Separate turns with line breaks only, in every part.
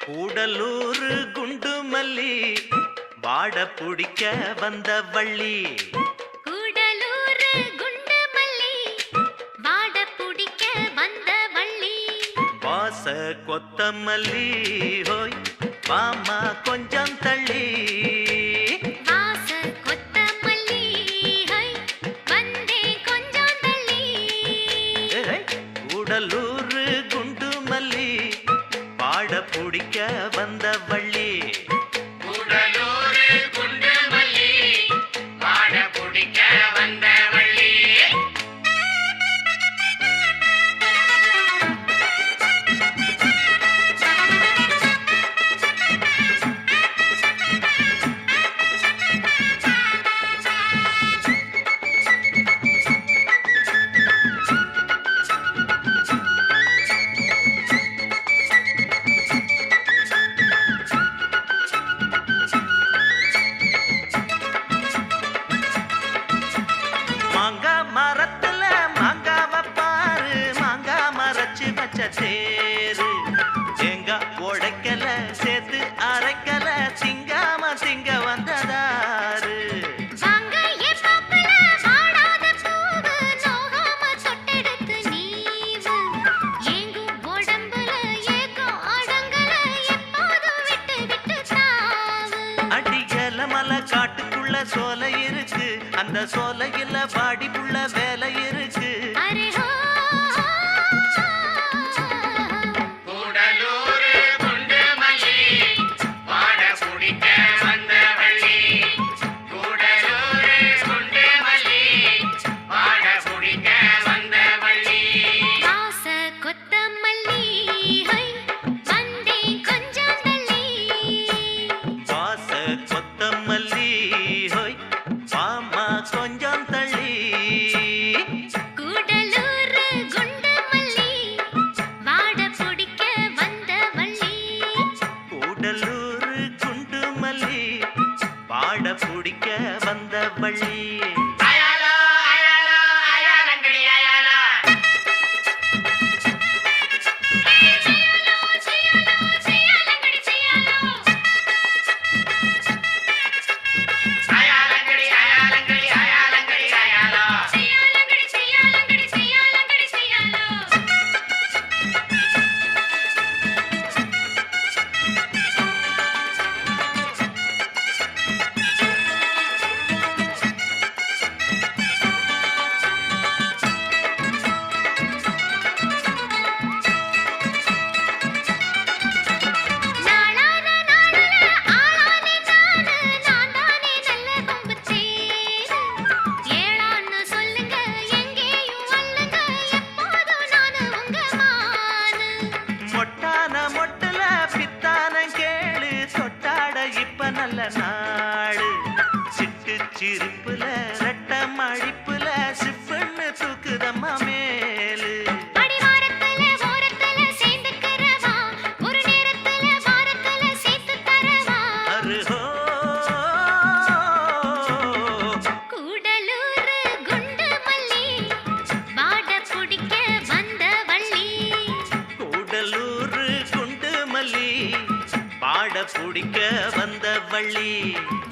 கூடலூர் குண்டு மல்லி வாட புடிக்க வந்த வள்ளி.
கூடலூர் குண்டு மல்லி வாட புடிக்க வந்த வள்ளி.
வாச கொத்தமல்லி ஹோய் மாமா கொஞ்சம் தள்ளி.
வாச கொத்தமல்லி ஹோய் வந்தே கொஞ்சம் தள்ளி.
கூடலூர் குண்டு மல்லி வாட புடிக்க வந்த வள்ளி.
கூடலூர் குண்டு மல்லி வாட புடிக்க வந்த வள்ளி.
மாங்கா மரத்துல மாங்காவ பாரு, மாங்கா மரச்சு வச்ச தேரு. தேங்காய் உடைக்கல சேர்த்து அரைக்கல, திங்காம திங்க வந்ததாரு.
வாங்க ஏ பாப்பல வாடாத பூவு, நோகாம தொட்டெடுத்து நீவு. ஏங்கும் உடம்புல ஏக்கம் அடங்கல, எப்போதும் விட்டு விட்டு தாவு.
அடிக்கல மலை காட்டுக்குள்ள சோலை இருக்கு, அந்த சோலையில பாடிக்குள்ள வேலை இருக்கு.
அரே ஹோ
கூடலூர் குண்டு மல்லி வாட புடிக்க வந்த வள்ளி. கூடலூர் குண்டு மல்லி வாட புடிக்க வந்த வள்ளி.
வாச கொத்தமல்லி ஹை வந்தே கொஞ்சம் தள்ளி.
வாச கொத்தமல்லி ஹோய் மாமா கொஞ்சம் தள்ளி.
கூடலூர் குண்டு மல்லி வாட புடிக்க வந்த வள்ளி.
கூடலூர் குண்டு மல்லி வாட புடிக்க வந்த வள்ளி.
அயாலா அயாலா அயாலங்கடி அயாலா.
செய்யாலோ செய்யாலோ செய்யாலங்கடி செய்யாலோ.
அயாலங்கடி அயாலங்கடி அயாலங்கடி அயாலா.
செய்யாலங்கடி செய்யாலங்கடி செய்யாலங்கடி செய்யாலோ. நாளான நாளல ஆளானே நானு, நான் தானே நல்ல கொம்பு தேரு. ஏளான்னு சொல்லுங்க எங்கேயும் வல்லுங்க, எப்போதும் நானு உங்க மானு.
மொட்டான மொட்டுல பித்தான கேளு, தொட்டாட இப்ப நல்ல நாடு. சிட்டு சிரிப்புல ரெட்ட மழிப்புல சிப்புன்னு தூக்குதம்மா மேலு.
அடிவாரத்துல ஓரத்துல சேர்ந்துக்கிறவா, ஒரு நேரத்துல வாரத்துல சேர்த்து தரவா.
அருஹோ
கூடலூர் குண்டு மல்லி வாட புடிக்க வந்த வள்ளி.
கூடலூர் குண்டு மல்லி பாட புடிக்க வந்த வள்ளி.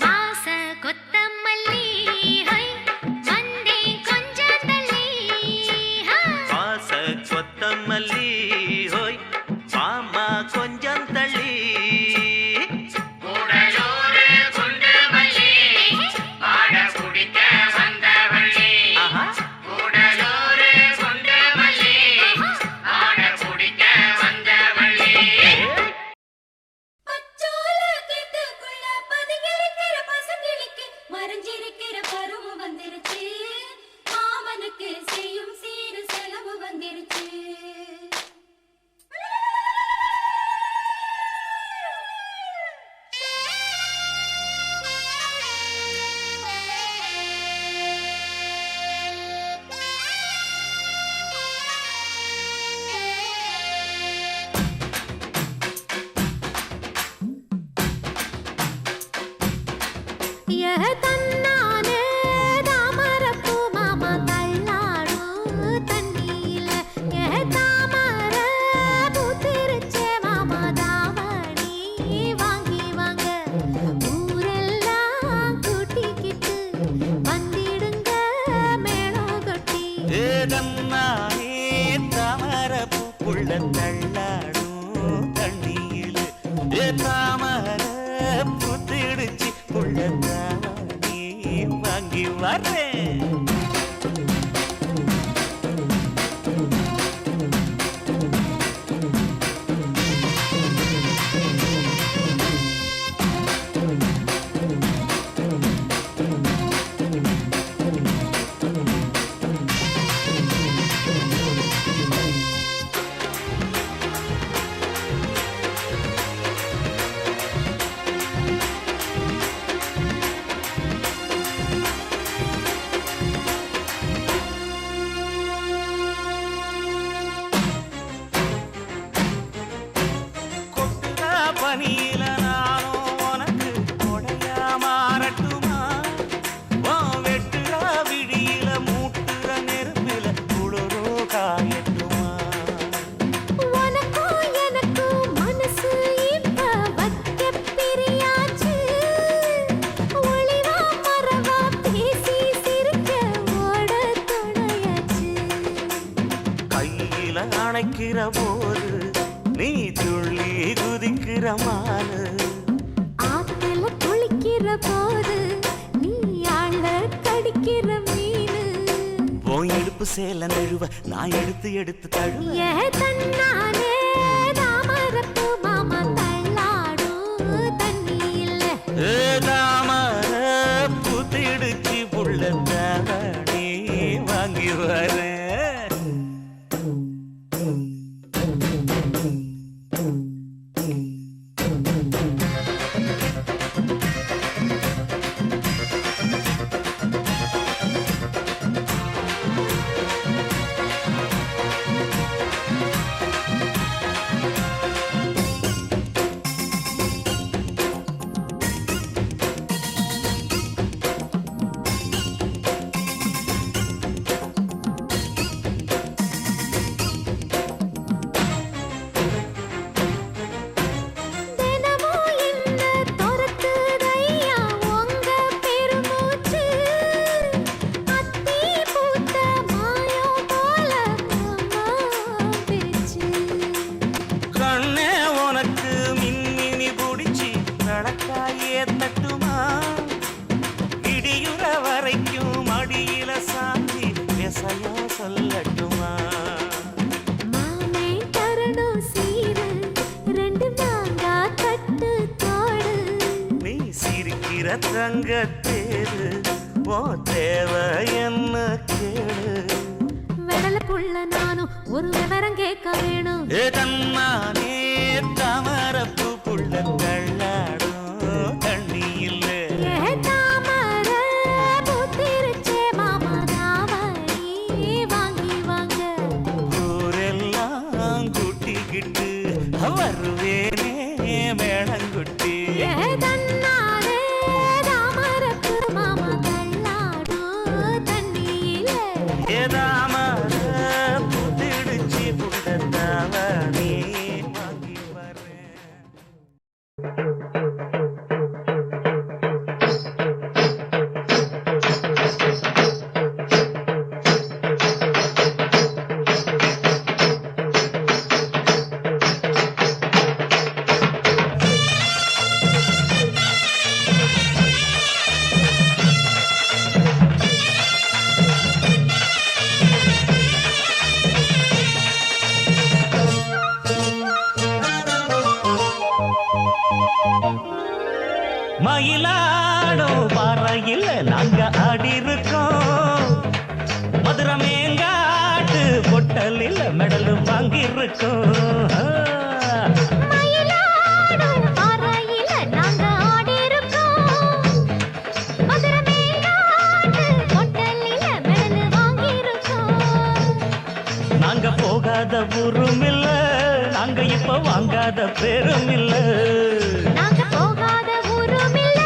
வாச கொத்தமல்லி ஹை வந்தே கொஞ்சம் தள்ளி.
வாச கொத்தமல்லி ஹோய் மாமா கொஞ்சம் தள்ளி.
கூடலூர் குண்டு மல்லி வாட புடிக்க வந்த வள்ளி.
ஆஹா
கூடலூர் குண்டு மல்லி வாட புடிக்க வந்த வள்ளி.
பச்சோல கேட்டுக்குள்ள பதுங்கிருக்கிற பசங்களுக்கு மறைஞ்சிருக்கிற பருவம் வந்துருச்சு. மாமனுக்கு செய்யும் சீரு செலவு வந்துருச்சு. தன்னானே தாமரப்பூ மாமா தள்ளாடும் தண்ணியில தாமர பூத்திருச்சே மாமா தாவணி வாங்கி வாங்க ஊரெல்லாம் கூட்டிக்கிட்டு வந்திடுங்க மேளம் கொட்டி
ஏதன்னானே தாமரப்பூ புள்ள தள்ளாடும் தண்ணியில தாமர புத்திடுச்சு புள்ள தாவணி வாங்கி வரேன். பனியில நானும் உனக்கு கொடையா மாறட்டுமா? வெட்டுற விழியில மூட்டுற நெருப்பில குளிரோ காயட்டுமா?
உனக்கும் எனக்கும் மனசு இப்ப வைக்க பிரியாச்சு ஒளிவா மறவா பேசி சிரிக்க ஓட துணையாச்சு
கையில அணைக்கிற போது நீ துள்ளி குதிக்கிற மானு
ஆத்துல குளிக்கிற போது நீ ஆள கடிக்கிற மீனு
உன் இடுப்பு சேல நழுவ நான் எடுத்து எடுத்து தழுவ
தன்னானே தாமரப்பூ மாமா தள்ளாடும் தண்ணியில
தாமர புத்திடுச்சு புள்ள தாவணி வாங்கி வரேன்.
தினமும் என்ன துரத்துதையா உங்க பெருமூச்சு அத்தி பூத்த மாயம் போல மாமா பேச்சு
கண்ணே உனக்கு மின்மினி பிடிச்சி நடக்காயே தட்டுமா? இடியுற வரைக்கும் அடியில சாந்தி விசையம் சொல்லட்டுமா?
மாமே தரணும் சீரு ரெண்டு மாங்கா கட்டு தோடு
நீ சிரிக்கிற தங்கத்தேரு ஓ தேவை என்ன கேடு
வெடல புள்ள நானும் ஒரு விவரம் கேட்க வேணும்
தன்னானே தாமரப்பூ புள்ள தள்ளாடும் தண்ணியில்
தாமர பூத்திருச்சே மாமா தாவணி வாங்கி வாங்க
ஊரெல்லாம் கூட்டிக்கிட்டு வருவேனே மேளங்குட்டி
தன்னானே தாமரப்பூ மாமா தள்ளாடும் தண்ணியில
ஏதாமர புத்திடுச்சு புள்ள தாவணி வாங்கி வரேன். மயிலாடும் பாறையில் நாங்க ஆடி இருக்கோம் மதுரை மேங்காட்டு பொட்டலில் மெடல் வாங்கியிருக்கோம்
மயிலாடும் பாறையில நாங்க ஆடி இருக்கோம் மதுரை மேங்காட்டு பொட்டலில மெடல் வாங்கி இருக்கோம்
நாங்க போகாத ஊரும் இல்ல நாங்க இப்ப வாங்காத பேரும் இல்ல
நாங்க போகாத ஊரும் இல்ல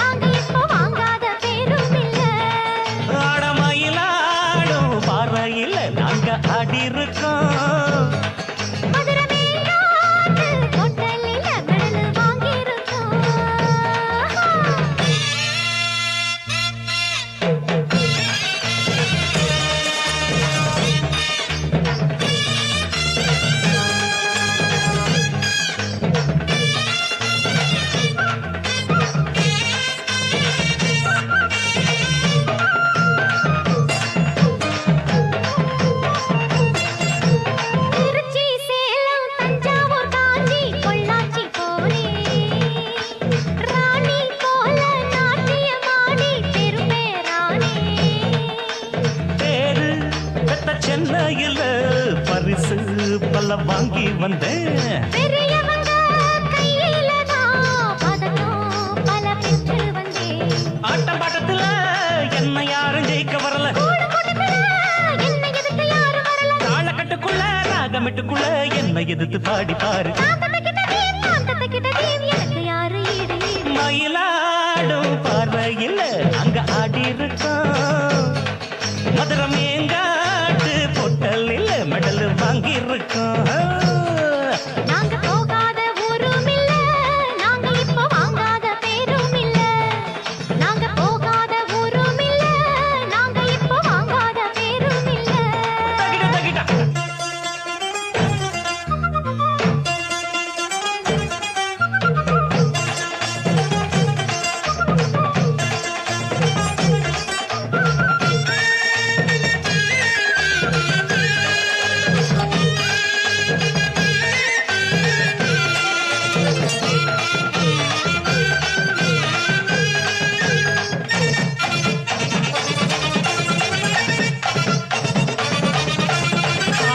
நாங்க இப்ப
வந்தேன்.
பெரியவங்க கையில நான் பதக்கம் பல பெற்று வந்தேன்.
ஆட்டம் பாட்டத்துல என்ன யாரும் ஜெயிக்க வரல.
கூடத்துல என்னை எதிர்க்க யாரும் வரல.
தாளக்கட்டுக்குள்ள ராகமிட்டுக்குள்ள என்ன எதிர்த்து பாடி பாரு.
தாத்தத்துக்கிட்ட தீம் எனக்கு யாரு ஈடு ஈடு.
மயிலாடும் பார்வையில் அங்க ஆடி இருக்கோம். மதுரை மேங்காட்டு பொட்டலில் மெடல் வாங்கி இருக்கோம்.
நாங்க போகாத ஊரும் இல்ல, நாங்க இப்ப வாங்காத பேரும் இல்ல. நாங்க போகாத ஊரும் இல்ல, நாங்க இப்ப வாங்காத பேரும் இல்ல.
தகிட தகிட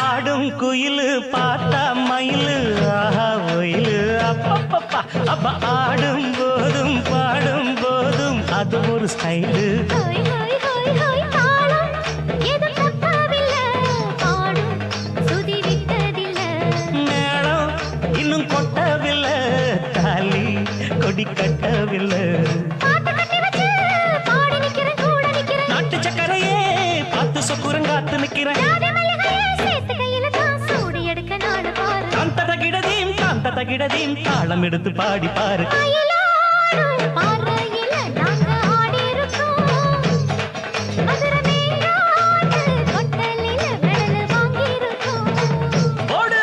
ஆடும் குயிலு பார்த்தா மயிலு ஆஹா ஒயிலு அப்பப்பப்பா. அப்ப ஆடும் போதும் பாடும் போதும் அது ஒரு ஸ்டைலு.
ஹோய் ஹோய் ஹோய் ஹோய் தாளம் எது தப்பவில்ல, பாடும் சுதி விட்டதில்ல.
மேளம் இன்னும் கொட்டவில்லை, தாலி கொடி கட்டவில்லை.
பாட்டு கட்டி வச்சு பாடி நிக்கிறேன், கூட நிக்கிறேன்.
நாட்டு சக்கரையே பார்த்து சொக்குரங்காத்து நிக்கிறேன்.
ஜாதி மல்லிகையே சேர்த்து கையில தான் சூடி எடுக்க நாடு பாரு.
காந்த தகிடதீம் தாளம் எடுத்து பாடி பாரு.
மயிலாடும் பார்வையில நாங்க ஆடி இருக்கோம். மதுரை மேங்காட்டு கொட்டலில மெடல் வாங்கி இருக்கோம்.
ஓடு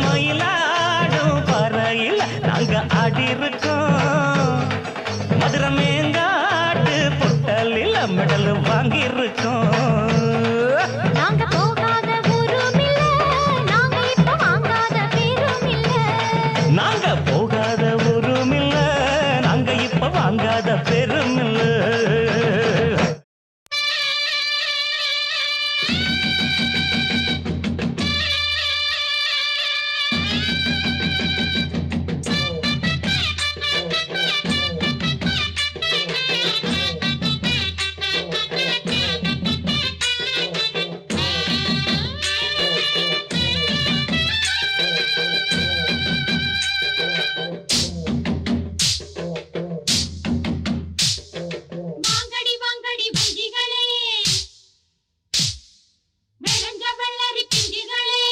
மயிலாடும் பறையில் நாங்க ஆடி இருக்கோம். மதுரை மேங்காட்டு பொட்டலில் மெடல் வாங்கி இருக்கோம்.
நாங்க போகாத ஊரும் இல்ல, நாங்க இப்ப வாங்காத பேரும் இல்ல.
நாங்க போகாத ஊரும் இல்ல, நாங்க இப்ப வாங்காத பெரும் இல்ல.
வாங்கடி வாங்கடி வஞ்சிகளே வெளஞ்ச வெள்ளரி பிஞ்சுகளே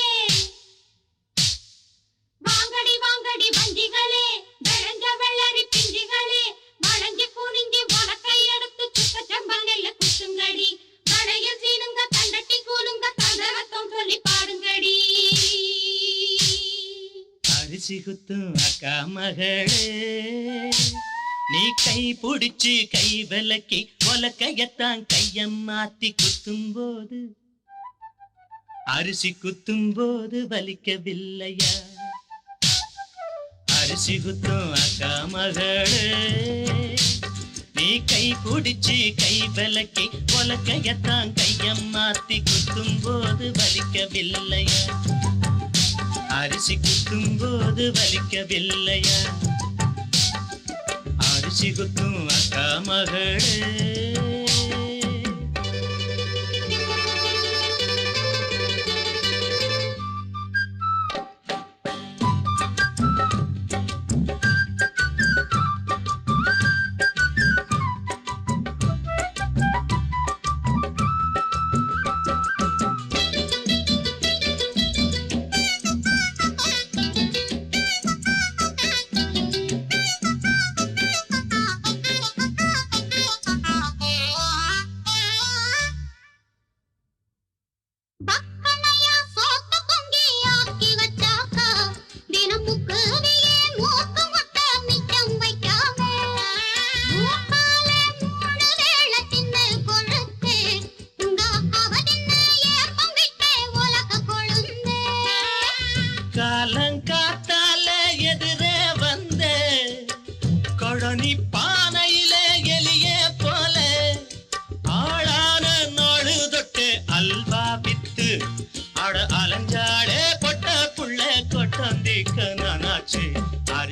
வாங்கடி வாங்கடி வஞ்சிகளே வெளஞ்ச வெள்ளரி பிஞ்சுகளே வளைஞ்சு குனிஞ்சு உலக்கை எடுத்து சுத்த செம்பல் நெல்ல குத்துங்கடி கடையில் சீனுங்க தண்டட்டி கூலுங்க தந்தரத்தம் சொல்லி பாடுங்கடி
அரிசி குத்தும் அக்கா மகளே, நீ கை பிடிச்சு கை விலக்கி உலக்கையத்தான் கையம் மாத்தி குத்தும் போது அரிசி குத்தும் போது வலிக்கவில்லையா? அரிசி குத்தும் அக்கா மகளே, நீ கை பிடிச்சு கை விலக்கி உலக்கையத்தான் கையம் மாத்தி குத்தும் போது வலிக்கவில்லையா? அரிசி குத்தும் போது வலிக்கவில்லையா? அரிசி குத்தும் அக்கா மகளே.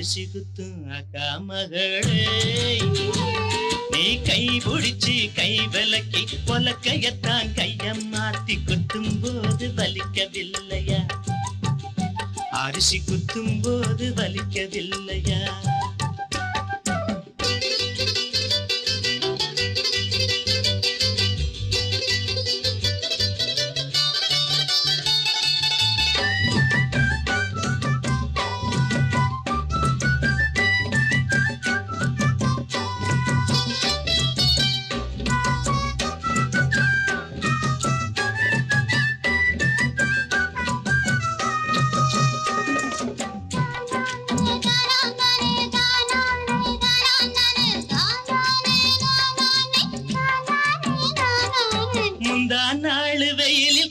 அரிசி குத்தும் அக்கா மகளே நீ கை பிடிச்சி கை விலக்கி பொலக்கையத்தான் கைய மாத்தி குத்தும் போது வலிக்கவில்லையா அரிசி குத்தும் போது வலிக்கவில்லையா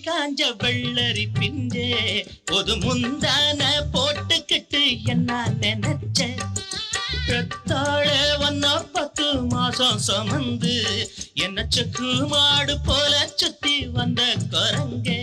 காஞ்ச வெள்ளரி பிஞ்சே பொது முந்தான போட்டுக்கிட்டு என்ன நினைச்ச பெத்தாழ வந்தா 10 மாசம் சுமந்து என்ன செக்கு மாடு போல சுத்தி வந்த குரங்கே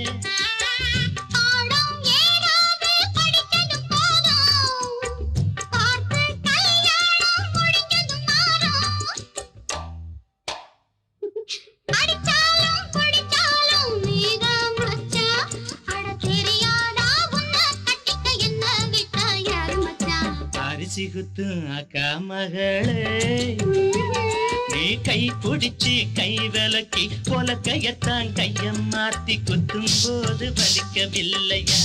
குத்தும் அக்கா மகளே நீ கை பிடிச்சி கை விலக்கி பொலக்கையத்தான் கைய மாத்தி குத்தும் போது வலிக்கவில்லையா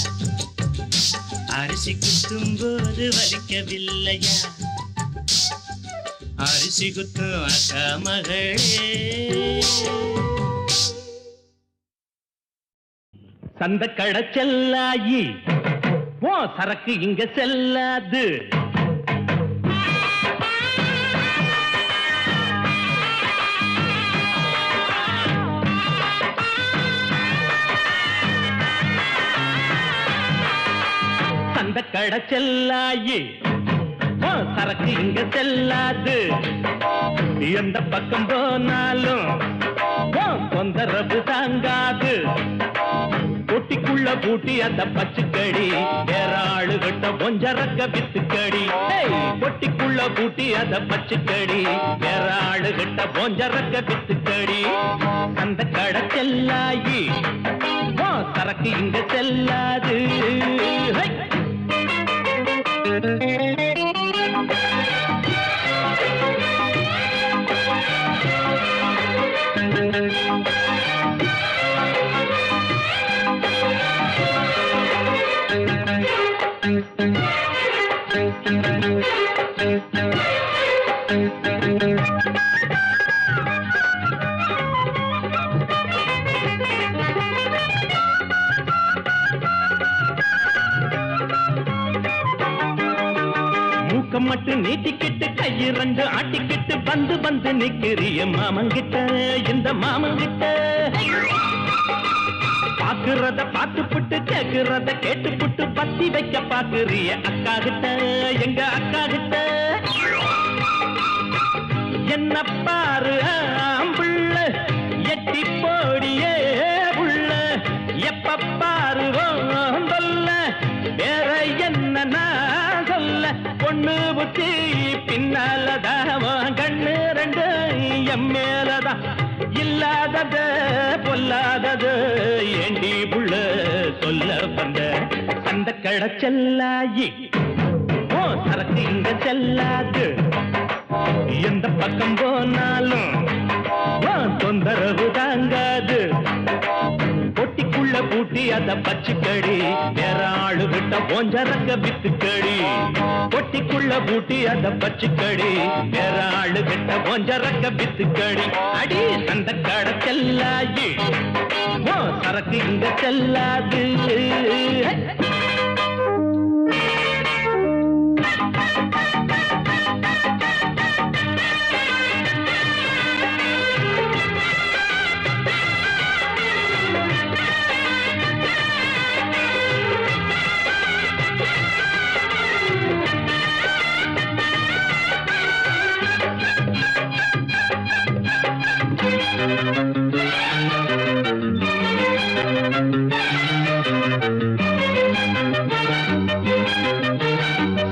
அரிசி குத்தும் போது வலிக்கவில்லையா அரிசி குத்தும் அக்கா மகளே சந்த கடச்செல்லாயி ஓ சரக்கு இங்க செல்லாது அந்த கடை செல்லாயி சரக்கு இங்க செல்லாது எந்த பக்கம் போனாலும் தொந்தரவு தாங்காது பொட்டிக்குள்ள பூட்டி அந்த பச்சுக்கடி வேற ஆளு கிட்ட கொஞ்சரக்க வித்துக்கடி பொட்டிக்குள்ள பூட்டி அந்த பச்சுக்கடி வேற ஆளு கிட்ட கொஞ்சரக்க வித்துக்கடி அந்த கடை செல்லாயி சரக்கு இங்க செல்லாது மட்டும் நீட்டிக்கிட்டு கையிரண்டு ஆட்டிக்கிட்டு வந்து வந்து நிக்கிறிய மாமங்கிட்ட இந்த மாமங்கிட்ட பாக்குறத பார்த்துப்புட்டு கேக்குறத கேட்டுப்புட்டு பத்தி வைக்க பாக்குறிய அக்கா கிட்ட எங்க அக்கா கிட்ட என்ன பாரு ஆம்புள்ள எட்டி போடியே உள்ள எப்ப பாருவோம் சொல்ல வேற என்ன நான் சொல்ல பொண்ணு புத்தி பின்னாலதான் கண்ணு ரெண்டு எம்மேலதான் இல்லாதது பொல்லாதது ஏண்டி புள்ள சொல்ல வந்த அந்த கடை செல்லாயி சரக்கு இங்க செல்லாது எந்த பக்கம் போனாலும் தொந்தரவு தாங்காது பொட்டிக்குள்ள பூட்டி அத பச்சுக்கடி வேற ஆளு விட்ட போஞ்சரக்க வித்துக்கடி பொட்டிக்குள்ள பூட்டி அத பச்சுக்கடி வேற ஆளு விட்ட போஞ்சரக்க வித்துக்கடி அடி அந்த கடை செல்லாயி சரக்கு இங்க செல்லாது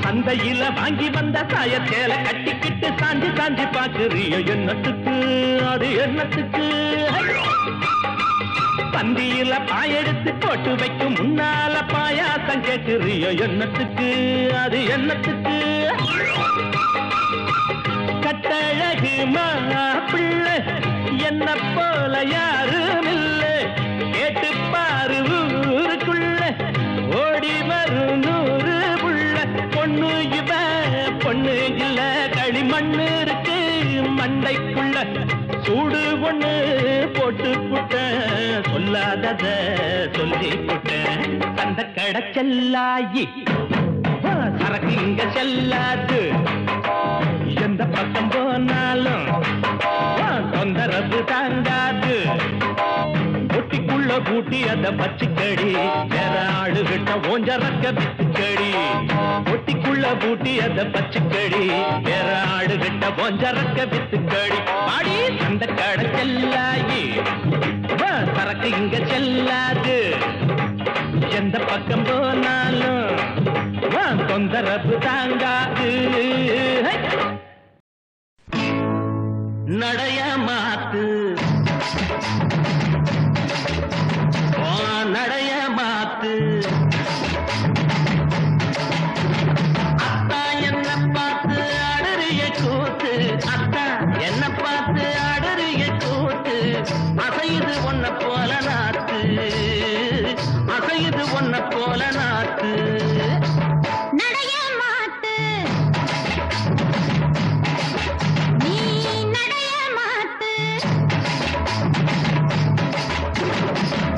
சந்தையில வாங்கி சாய சேலை கட்டிக்கிட்டு சாஞ்சி சாஞ்சி பாக்குறியோ என்னத்துக்கு அது என்னத்துக்கு பந்தியில பாயெடுத்து போட்டு வைக்கும் முன்னால பாயாசம் கேட்குறியோ என்னத்துக்கு அது என்னத்துக்கு கட்டழகு மாப்பிள்ளை என்ன போல யாரும் இல்லை கேட்டு பாரு ஊருக்குள்ள ஓடி வரும் 100 புள்ள பொண்ணு இவ பொண்ணு இல்ல களிமண்ணு இருக்கு மண்டைக்குள்ள சூடு ஒண்ணு போட்டு புட்ட சொல்லாதத சொல்லி புட்ட அந்த கடை செல்லாயி சரக்கு இங்க செல்லாது எந்த பக்கம் போனாலும் தொந்தரவு தாங்காது ஒட்டிக்குள்ள பூட்டி அத பச்சுக்கடி வேற ஆளுகிட்ட ஓஞ்சரக்க வித்துக்கடி ஒட்டிக்குள்ள பூட்டி அத பச்சுக்கடி வேற ஆளுகிட்ட ஓஞ்சரக்க வித்துக்கடி பாடி அந்த கடை செல்லாயி சரக்கு இங்க செல்லாது எந்த பக்கம் போனாலும் தொந்தரவு தாங்காது நடைய மாத்து நடைய மாத்து அத்தா என்ன பார்த்து அடறிய கூத்து அத்தா என்ன பார்த்து அடறிய கூத்து அசையுது ஒன்ன போல நாத்து அசையுது ஒன்ன போல நாத்து
நடைய மாத்து நீ நடைய மாத்து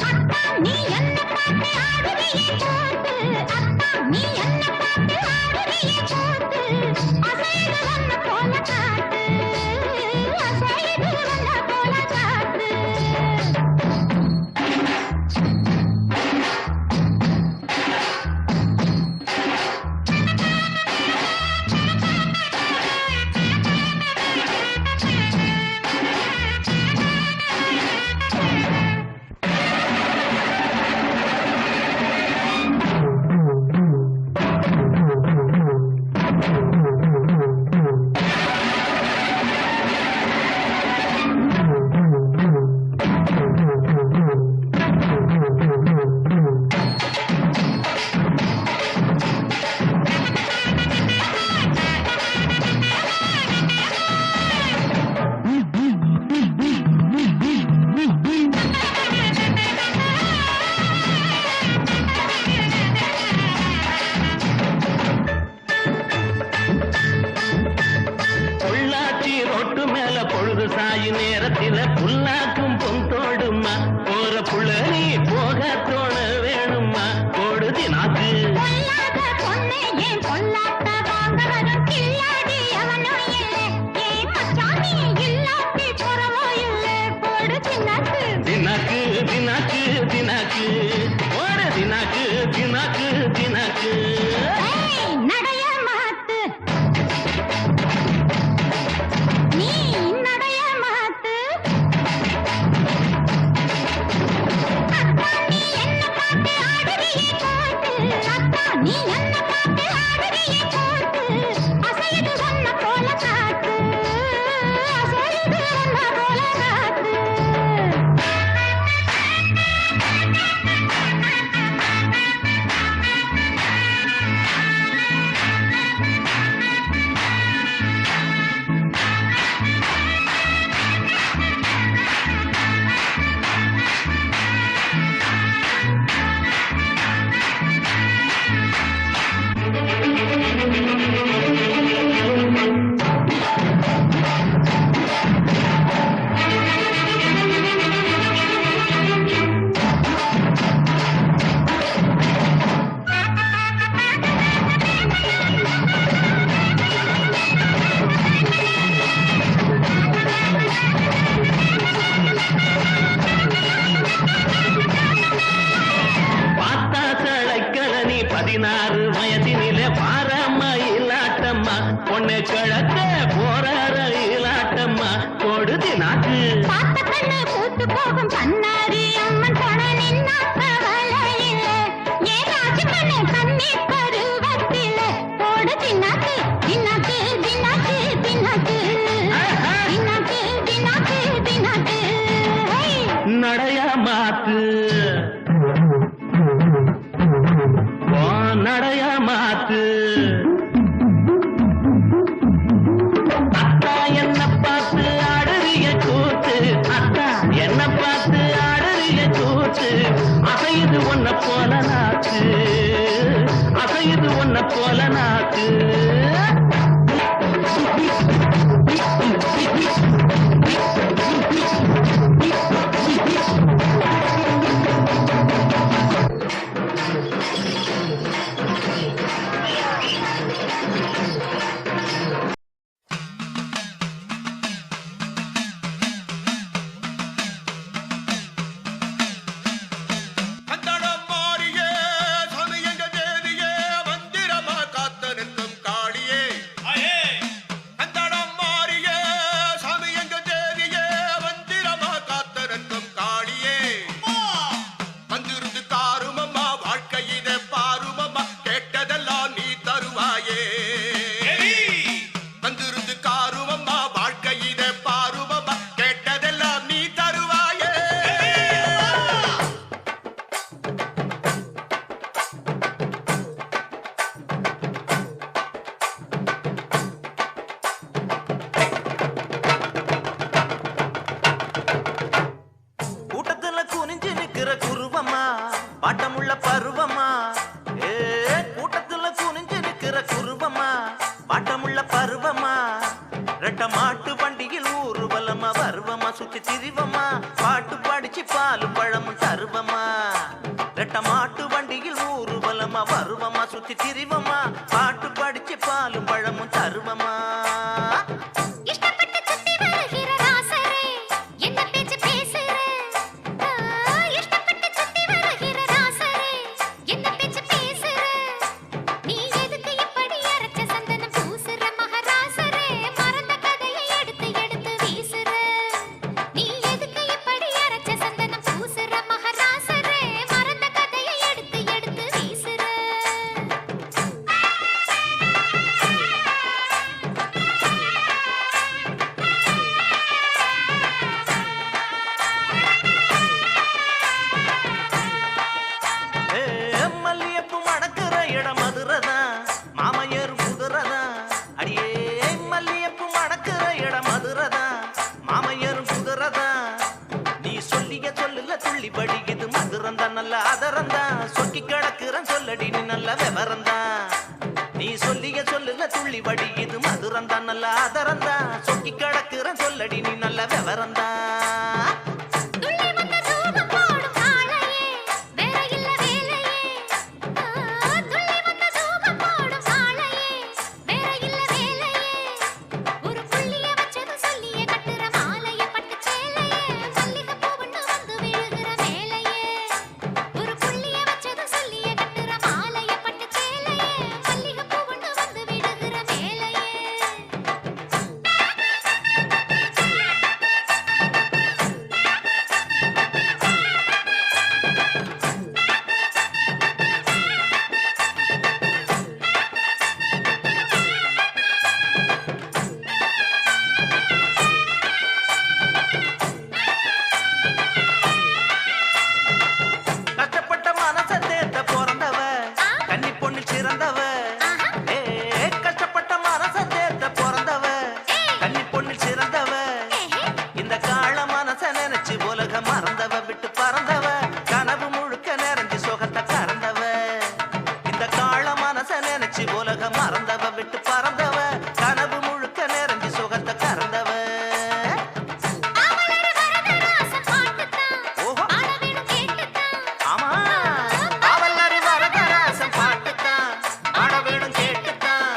அத்தா நீ என்ன பார்த்து ஆடுறியே கூத்து அத்தா நீ என்ன பார்த்து ஆடுறியே கூத்து அசையுது ஒன்ன போல காத்து அசையுது ஒன்ன போல காத்து
சாயி நேரத்தில புல்லாக்கும் பொந்தோடுமா போற புள்ள நீ போக தோண வேணுமா போடுதி நாக்கு
பொல்லாத பொண்ணு ஏன் பொல்லாத வாங்க வரும் கில்லாடி அவனோ இல்லை ஏன் மச்சான் நீ இல்லாட்டி போறவோ இல்லை போடு தினாக்கு
தினாக்கு தினாக்கு தினாக்கு போடு தினாக்கு தினாக்கு தினாக்கு
நடைய மாத்து நீ நடைய மாத்து அத்தா நீ என்ன பார்த்து ஆடுறியே கூத்து அத்தா நீ என்ன பார்த்து ஆடுறியே கூத்து அசையுது ஒன்ன போல காத்து அசையுது ஒன்ன போல காத்து
பார்த்தா சளைக்கல நீ 16 வயதினிலே பாரமயிலாட்டம்மா பொண்ணு கிழக்க போற ரயிலாட்டம்மா கொடுதி நாக்கு
பார்த்த கண்ணு பூத்து போகும் கண்ணாடி அம்மன் போன நின்னா கவலையில்லை ஏ ராஜ கண்ணு கண்ணி பருவத்திலே போடு தின்னாக்கு தின்னாக்கு
அசையுது ஒன்ன போல நாக்கு, அசையுது ஒன்ன போல நாக்கு.
பாட்டமுள்ள பருவமா, கூட்டத்துல குனிஞ்சு நிக்கிற குருவமா, பாட்டமுள்ள பருவமா, ரெட்ட மாட்டு வண்டியில் ஊர்வலமா வருவமா, சுத்தி திரிவமா, பாட்டு படிச்சு பாலு பழமும் தருவமா. ரெட்ட மாட்டு வண்டியில் ஊர்வலமா வருவமா, சுத்தி திரிவமா, பாட்டு படிச்சு பாலு பழமும் தருவமா. நல்ல ஆதரந்தா சொக்கி கிடக்குறன் சொல்லடி நீ நல்ல விவரந்தா. நீ சொல்லிய சொல்லுல துள்ளி வடி இது மதுரந்தா, நல்ல ஆதரந்தா சொக்கி கிடக்குறன் சொல்லடி நீ நல்ல விவரந்தா. மறந்தவ விட்டு பறந்தவ கனவு முழுக்க நிறைஞ்சு சுகத்தை கறந்தவ. இந்த காள மனச நினைச்சு உலக மறந்தவ விட்டு பறந்தவ கனவு முழுக்க நிறைஞ்சு சுகத்தை கறந்தவ. ஆமா அவளரு வரதராசம் பாட்டுத்தான் ஆட வேணும் கேட்டுத்தான்.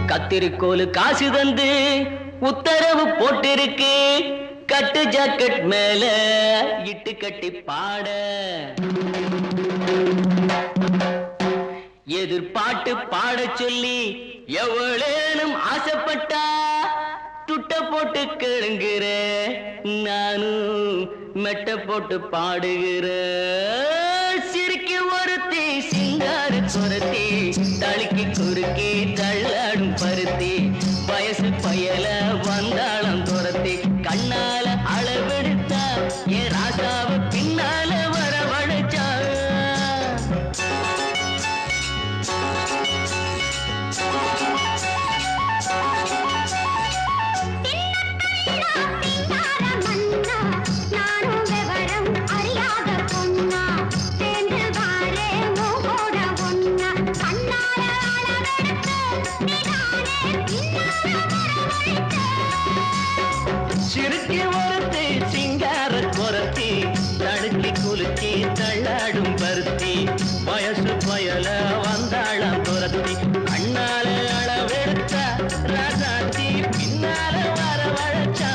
கத்திரிக்கோலு காசு தந்து
உத்தரவு போட்டிருக்கு கட்டு ஜாக்கெட் மேல இட்டு கட்டி பாட எதிர்பாட்டு பாட சொல்லி எவ்வளேனும் ஆசைப்பட்டா துட்ட போட்டு கேளுங்கிற நானும் மெட்ட போட்டு பாடுகிற சிரிக்க ஒருத்தி சிங்கார குரத்தி தழுக்கி குறுக்கி தள்ளாடும் பருத்தி வயசு பயல வந்தாளம் துரத்தி கண்ணால அளவெடுத்தா என் ராசாவை பின்னால வரவழைச்சா சிறுக்கி ஒருத்தி சிங்கார குரத்தி தடுக்கி குலுக்கி தள்ளாடும் பருத்தி வயசு பயல வந்தாளம் துரத்தி கண்ணால அளவெடுத்த ராசாத்தி பின்னால வரவழைச்சா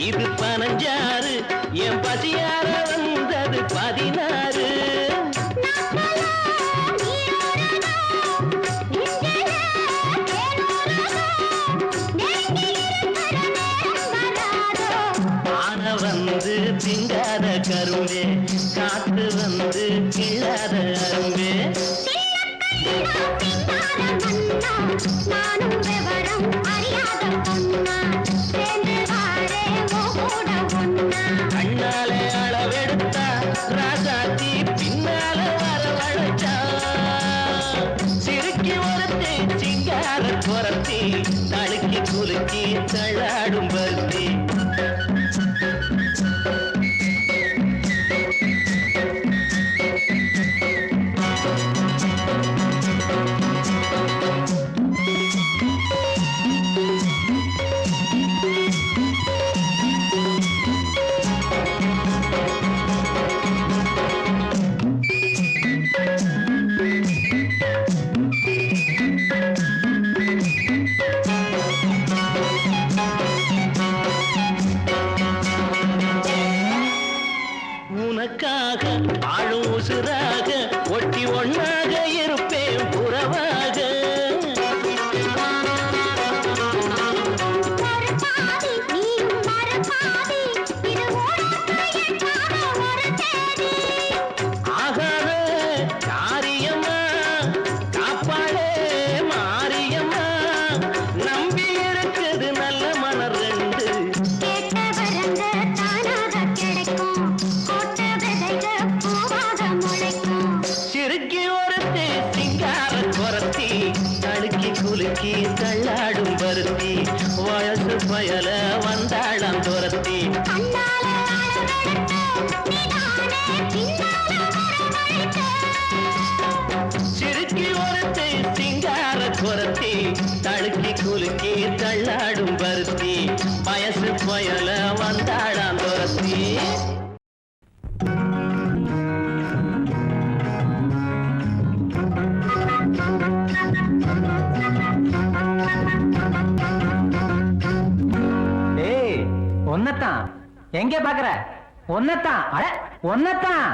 இது 15 என் பசியார வந்தது 16 ஆன வந்து திங்காத கரும்பே காத்து வந்து கிள்ளாத அரும்பே கண்ணாலே அளவெடுத்தா ராசாத்தி பின்னால வரவழைச்சா சிறுக்கி ஒருத்தி சிங்கார குரத்தி தழுக்கி குலுக்கி தள்ளாடும் பருத்தி உனக்காக ஆளும் உசுராக ஒட்டி ஒன்னாக இருப்பேன் புறவாக ஆகாத காரியம்மா காப்பாளே மாரியம்மா நம்பி இருக்குது நல்ல மனம் ரெண்டு சிறுக்கி ஒருத்தி சிங்கார குரத்தி தழுக்கி குலுக்கி தள்ளாடும் பருத்தி வயசு பயல வந்தாளம் துரத்தி சிறுக்கி ஒருத்தி சிங்கார குரத்தி தழுக்கி குலுக்கி தள்ளாடும் பருத்தி வயசு பயல வந்தாளம் துரத்தி
ஒன்னத்தான் எங்க பாக்குற ஒன்னத்தான் அட ஒன்னத்தான்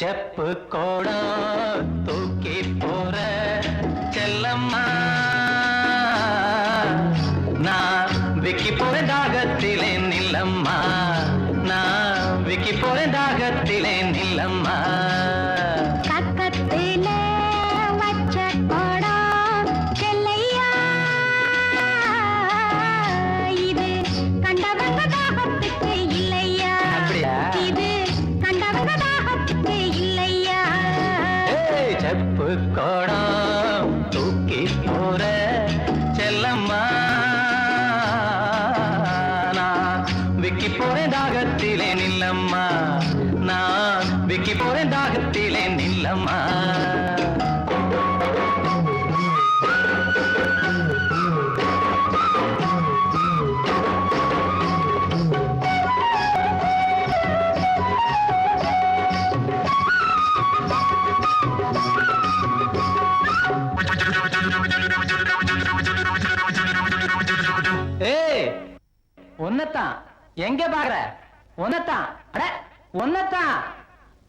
செப்பு கோடம் தூக்கி போற செல்லம்மா நான் விக்கி போற தாகத்திலே நில்லம்மா நான் விக்கி போற தாகத்திலே நில்லம்மா
பக்கத்துல
செப்பு கோடம் தூக்கி போற செல்லம்மா நான் விக்கி போறேன் தாகத்திலே நில்லம்மா நான் விக்கி போறேன் தாகத்திலே நில்லம்மா ஒன்னத்தான் எங்க பாக்குற ஒன்னத்தான் அட ஒன்னத்தான்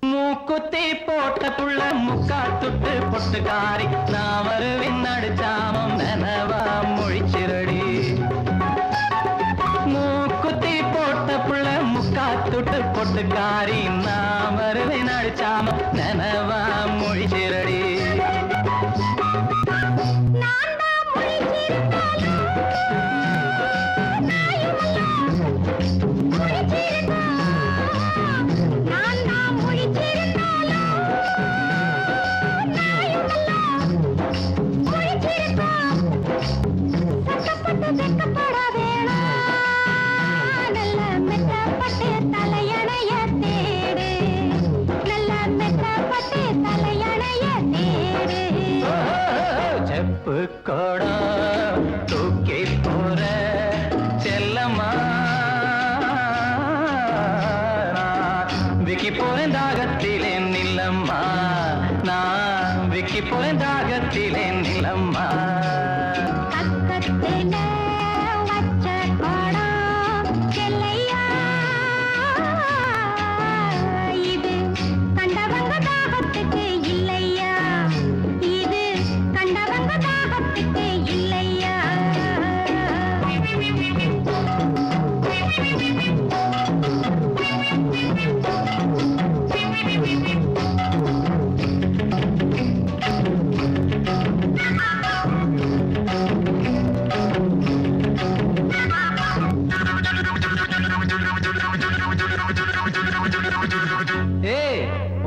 மூக்குத்தி போட்ட புள்ள முக்கா துட்டு பொட்டுக்காரி நான் வருவின் நடுச்சாமம் நனவா மொழிச்சிரடி மூக்குத்தி போட்ட புள்ள முக்கா துட்டு பொட்டுக்காரி நான் வருவின் நடுச்சாமம் நனவா மொழிச்சிரடி செப்பு கோடம் தூக்கி போற செல்லம்மா விக்கி போறேன் தாகத்திலே நில்லம்மா நான் விக்கி போறேன் தாகத்திலே நில்லம்மா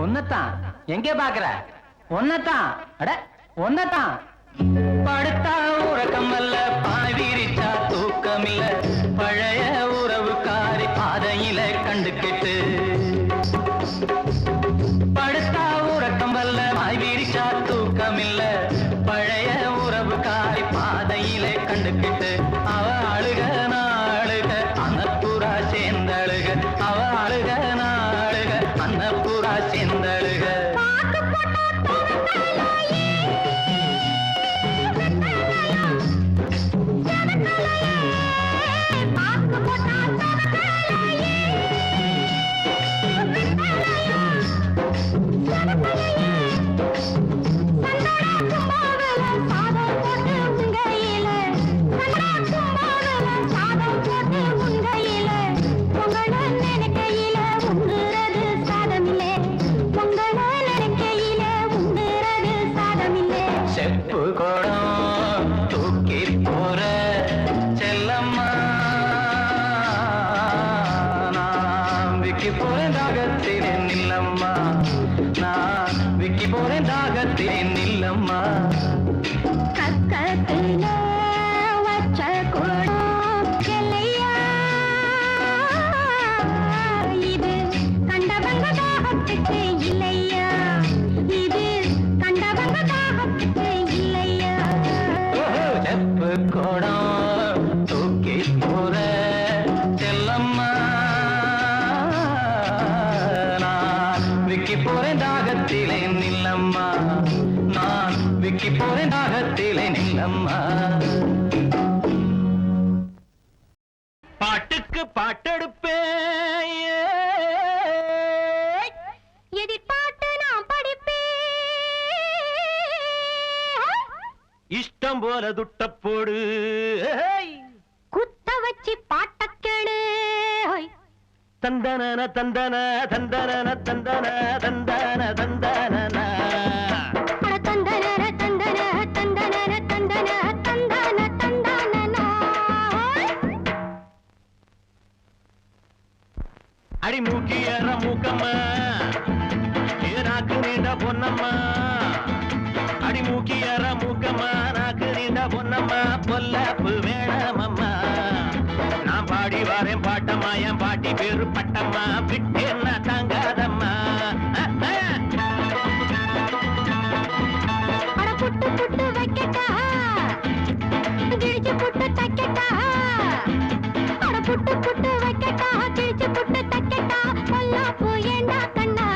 ஒன்னத்தான் எங்க பாக்குற ஒன்னத்தான் அட ஒன்னத்தான் படுத்தா உறக்கம் அல்ல பாய் விரிச்சா தூக்கம் இல்ல பழைய உறவுக்காரி பாதையில கண்டுகிட்டு படுத்தா உறக்கம் அல்ல பாய் விரிச்சா தூக்கம் இல்ல பழைய உறவுக்காரி பாதையில கண்டுகிட்டு அவ அழுக நாளுக அனப்புறா சேர்ந்தழுக அவ அழுக நாளுக அன்னப்புறா சேர்ந்தழுக செப்பு கோடம் தூக்கி போற செல்லம்மா நான் விக்கி போறேன் தாகத்திலே நில்லம்மா நான் விக்கி போறேன் தாகத்திலே நில்லம்மா செப்பு கோடம் தூக்கி போற செல்லம்மா நான் விக்கி போறேன் தாகத்திலே நில்லம்மா நான் விக்கி போறேன் தாகத்திலே நில்லம்மா பாட்டுக்கு பாட்டெடுப்பேன்
எதிர்பார்த்து நான் படிப்பேன்
இஷ்டம் போல துட்ட போடு
குத்த வச்சு பாட்டக்கேடு
தந்தன தந்தன தந்தன தந்தன தந்தன தந்தன
தந்தன தந்தன தந்தன தந்தன தந்தன தந்தன
அடி மூக்கியற மூக்கம்மா ஏனாக்கு நீண்ட பொன்னம்மா
அடி மூக்கியற மூக்கம்மா நாக்கு நீண்ட பொன்னம்மா பொல்லாப்பு வேணாமம்மா நான் பாடி வரேன் பாட்டம்மா என் பாட்டி பேரு பட்டம்மா விட்டு என்ன தாங்காதம்மா
அட புட்டு புட்டு வைக்கட்டா கிழிச்சு புட்டு தைக்கட்டா அட புட்டு புட்டு வைக்கட்டா கிழிச்சு புட்டு தைக்கட்டா பொல்லாப்பு ஏண்டா கண்ணா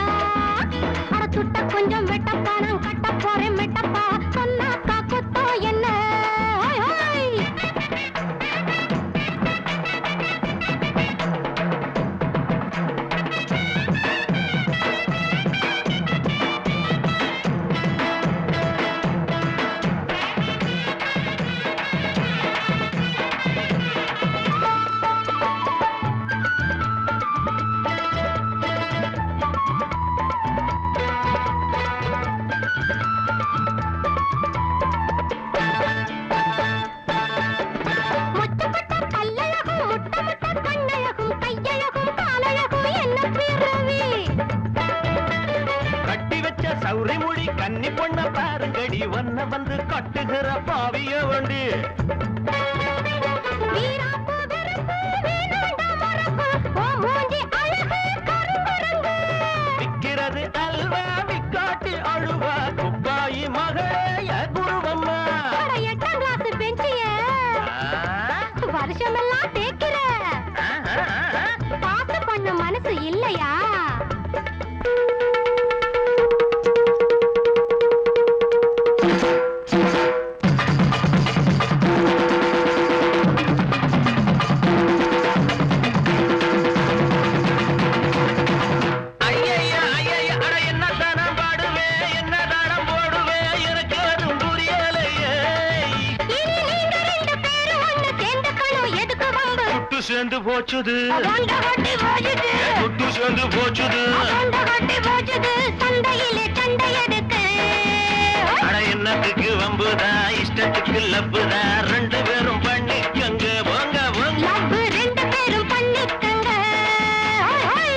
அட துட்ட கொஞ்சம் வெட்டப்பா நான் கட்ட போறேன் மெட்டப்பா சொன்னாக்கா குத்தோ என்ன ஹோய் ஹோய் முச்சப்பட்ட கல்லழகும் முட்டமுட்ட கண்ணழகும் கையழகும் காலழகும் என்ன பிறவி
கட்டி வச்ச சௌரி முடி கன்னி பொண்ண பாருங்கடி ஒன்ன வந்து கட்டுகிற பாவிய வண்டி
வீராப்பு வெறுப்பு வீணாண்டா மறப்பு ஓ மூஞ்சி அழகு கருங்குரங்கு
விக்கிறது அல்வா விக்காட்டி அழுவா குப்பாயி மகளே குருவம்மா
அட 8ஆம் கிளாஸ் பெஞ்சிய வருஷமெல்லாம் தேய்க்கிற பாத்து பண்ண மனசு இல்லையா
ஐயையா ஐயையா அட என்ன தானம் பாடுவேன் என்ன தானம் போடுவேன் எனக்கு அதுவும் புரியலையே
இனி நீங்க 2 பேரும் ஒண்ணு சேர்ந்துக்கணும் எதுக்கு வம்பு
துட்டு சேர்ந்து போச்சுது
அதாண்ட கட்டி போச்சுது
துட்டு சேர்ந்து போச்சுது
அதாண்ட கட்டி போச்சுது சண்டையிலே சண்டை எடுக்கு
அட என்னத்துக்கு வம்புதா இஷ்டத்துக்கு லப்புதா 2 பேரும் பண்ணி எங்க போங்க போங்க
லவ் 2 பேரும் பண்ணிக்கங்க ஹோய் ஹோய்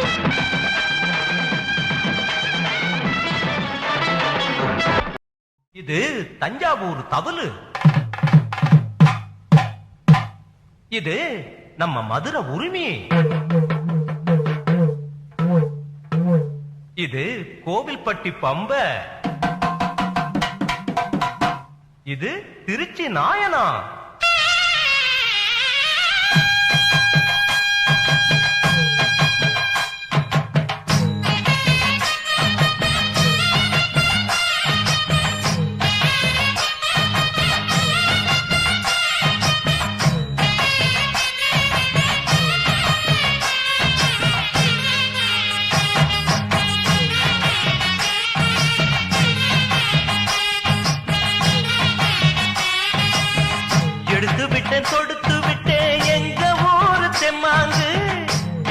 இது தஞ்சாவூர் தவளு, இது நம்ம மதுரை உரிமை, இது கோவில்பட்டி பம்ப, இது திருச்சி நாயனா. எடுத்து விட்டேன் கொடுத்து விட்டேன் எங்க ஊரு தெம்மாங்கு,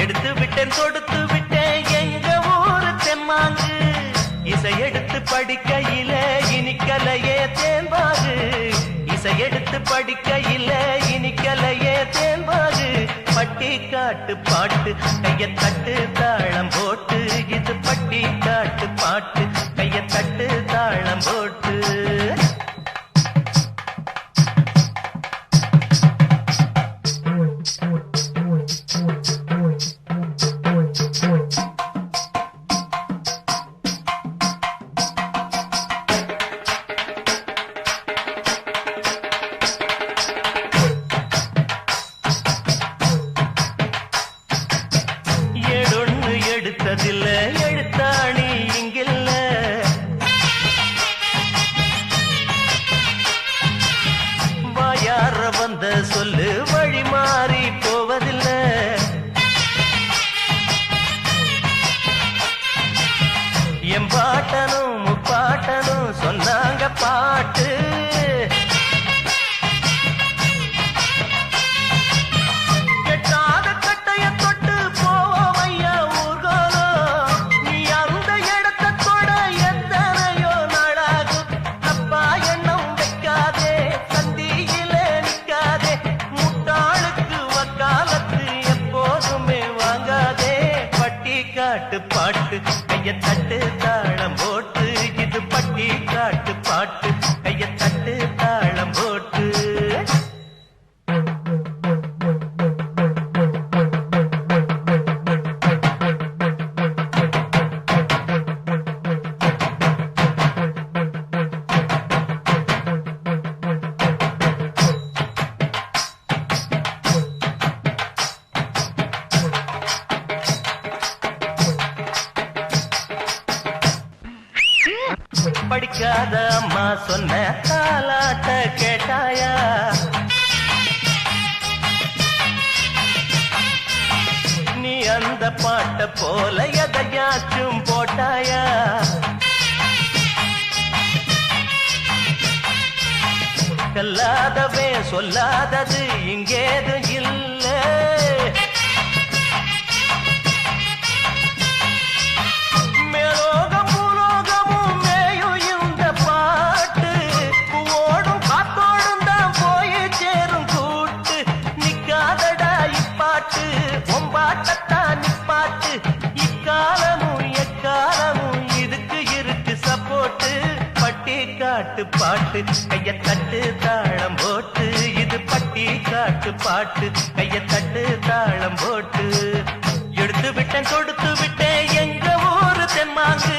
எடுத்து விட்டேன் கொடுத்து விட்டேன் எங்க ஊரு தெம்மாங்கு, இசை எடுத்து படிக்கையில இனிக்கலையே தேன்பாகு, இசை எடுத்து படிக்கையில இனிக்கலையே தேன்பாகு, பட்டி காட்டு பாட்டு கைய தட்டு தாளம் போட்டு, இது பட்டி காட்டு பாட்டு கைய தட்டு தாளம் போட்டு. ஏடொன்னு எடுத்ததில்ல எழுத்தாணி இங்கில்ல, வாயார வந்த சொல்லு வழி மாறி போவதில்லை, எம்பாட்டனும் முப்பாட்டனும் சொன்னாங்க பாட்டு, கெட்டாத கட்டைய தொட்டு போவையா ஊர்கோலம், நீ அந்த இடத்தை தொட எத்தனையோ நாளாகும், அப்பா எண்ணம் வைக்காதே சந்தியிலே நிக்காதே, முட்டாளுக்கு வக்காலத்து எப்போதுமே வாங்காதே, பட்டி காட்டு பாட்டு கைய தட்டு தாளம் போட்டு, இது பட்டி காட்டு பாட்டு
படிக்காத அம்மா சொன்ன தாலாட்ட கேட்டாயா? நீ அந்த பாட்ட போல எதையாச்சும் போட்டாயா? கல்லாதவே சொல்லாதது இங்கேது இல்ல. மேலோகம் பூலோகமும் மேயும் இந்த பாட்டு பூவோடும் காத்தோடும் தான் போய் சேரும் கூட்டு. நிக்காதடா இப்பாட்டு ஒம்பாட்டத்தான் நிப்பாட்டு. இக்காலமும் எக்காலமும் இதுக்கு இருக்கு சப்போட்டு. பட்டி காட்டு பாட்டு கைய தட்டு தாளம் போட்டு. இது பட்டி காட்டு பாட்டு கைய தட்டு தாளம் போட்டு. எடுத்து விட்டேன் கொடுத்து விட்டேன் எங்க ஊரு தெம்மாங்கு.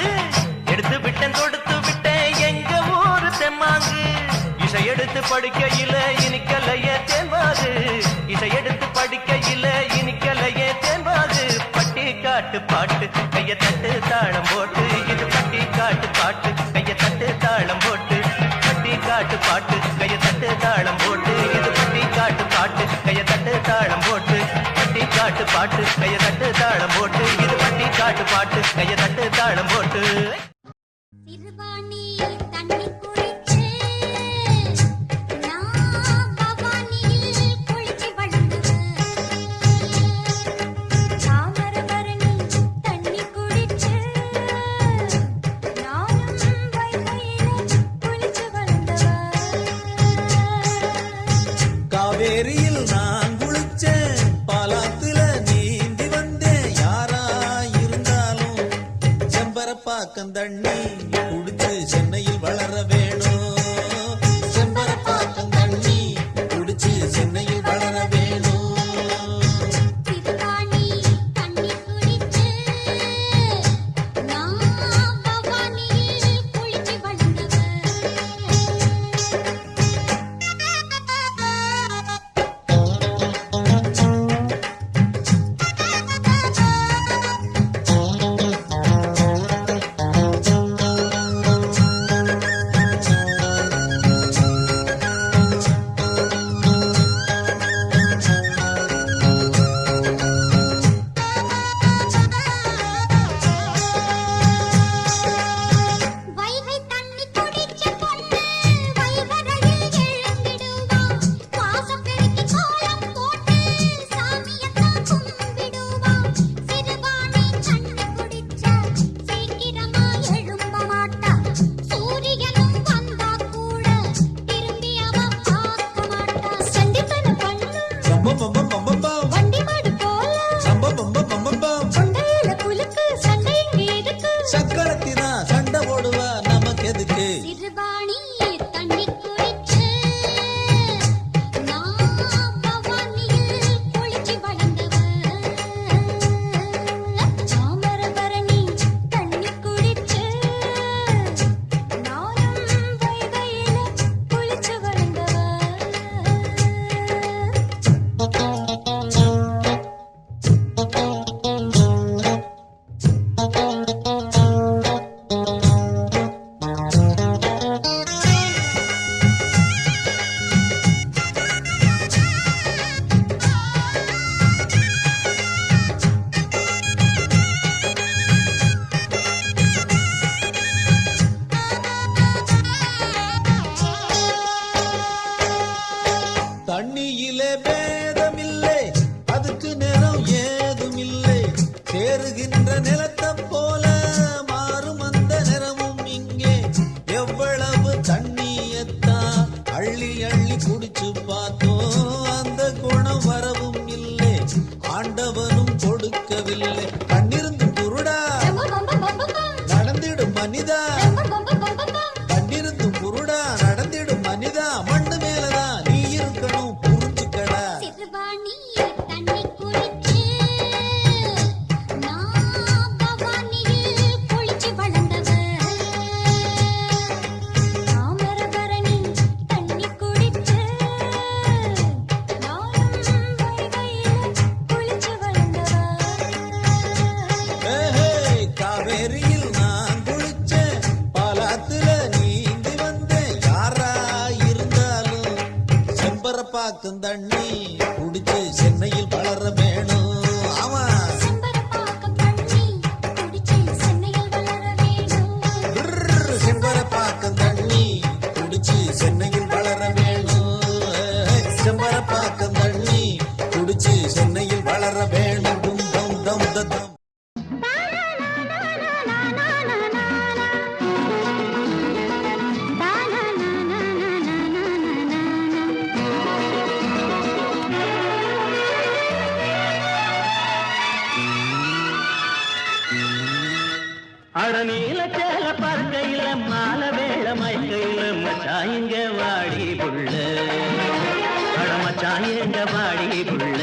எடுத்து விட்டேன் கொடுத்து விட்டேன் எங்க ஊரு தெம்மாங்கு. இசை எடுத்து படிக்கையில இனிக்கலையே தேன்பாது. இசை எடுத்து படிக்கையில இனிக்கலையே தேன்பாது. பட்டி காட்டு பாட்டு கைய தட்டு தாளம் போட்டு. இது பட்டி காட்டு பாட்டு கைய தட்டு தாளம் போட்டு. பட்டி காட்டு பாட்டு கைய தட்டு தாளம் போட்டு. இது பட்டி காட்டு பாட்டு கைய தட்டு தாளம் போட்டு. பட்டி காட்டு பாட்டு கைய தட்டு தாளம் போட்டு. இது பட்டி காட்டு பாட்டு கைய தட்டு தாளம் போட்டு.
சிறுவாணி தண்ணி குடிச்சு நான் பவானியில் குளிச்சு வளர்ந்தவ. தாமரபரணி தண்ணி குடிச்சு நானும் வைகையில குளிச்சு வளர்ந்தவ.
காவேரியில் நான் குளிச்சேன், பாலாத்துல நீந்தி வந்தேன். யாரா இருந்தாலும் செம்பரப்பாக்கம் தண்ணி குடிச்சு சென்னையில் வளர வேணும். செம்பரப்பாக்கம் தண்ணி குடிச்சு சென்னையில் வளர வேணும்.
சிறுவாணி தண்ணி குடிச்சு நான் பவானியில் குளிச்சு வளர்ந்தவ. வைகை தண்ணி குடிச்ச பொண்ணு வைகரையில் எழுந்திடுவா. வாசம் பெருக்கி கோலம் போட்டு சாமியத்தான் கும்பிடுவா. சிறுவாணி தண்ணி குடிச்சா சீக்கிரமா எழும்ப மாட்டா. சூரியனும் வந்தா கூட திரும்பி அவ பார்க்க மாட்டா. சண்டித்தனம் பண்ணு
பம்பம் பம்பம் பம்பம் பம்.
வண்டி மாடு போல
பம்பம் பம்பம் பம்பம் பம்.
கொண்டையில குலுக்கு சண்டை இங்க எதுக்கு?
சக்கரத்தினா சண்டை போடுவா நமக்கு எதுக்கு?
சிறுவாணி தண்ணி குடிச்சு நான் பவானியில் குளிச்சு வளர்ந்தவ. தாமரபரணி தண்ணி குடிச்சு நானும் வைகையில குளிச்சு வளர்ந்தவ.
தண்ணியிலே பேதமில்லை, அதுக்கு நிறம் ஏதுமில்லை. சேருகின்ற நிலத்தை போல மாறும் அந்த நிறமும் இங்கே. எவ்வளவு தண்ணியத்தான் அள்ளி அள்ளி குடிச்சு பார்த்தோம், அந்த குணம் வரவும் இல்லை. ஆண்டவனும் கொடுக்கவில்லை. கண்ணிருந்தும் குருடா நடந்திடும் மனிதா. கண்ணிருந்தும் குருடா நடந்திடும் மனிதா. மண்ணு மேலதான் நீ இருக்கணும், புரிஞ்சுக்கடா.
சிறுவாணி தண்ணி குடிச்சு நான் பவானியில் குளிச்சு வளர்ந்தவ. தாமரபரணி தண்ணி குடிச்சு
அட நீல சேல பறக்கையில மாலை வேள மயக்கையில மச்சான் இங்க வாடி புள்ள அட மச்சான் எங்க வாடி புள்ள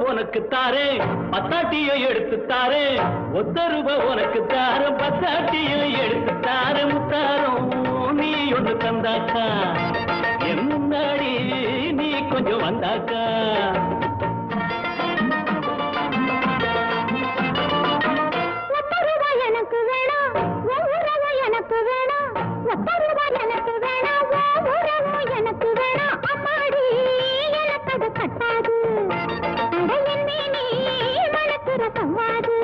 உனக்கு தாரே பத்தாட்டியை எடுத்து தாரே ₹1 உனக்கு தார பத்தாட்டியை எடுத்து தார முத்தாரம் நீ ஒன்று தந்தாக்கா என் முன்னாடி நீ கொஞ்சம் வந்தாக்கா
எனக்கு வேணாம் எனக்கு வேணாம் எனக்கு வேணாம் எனக்கு வேணாம் அம்மாடி எனக்கு அது கட்டாது சம்மாது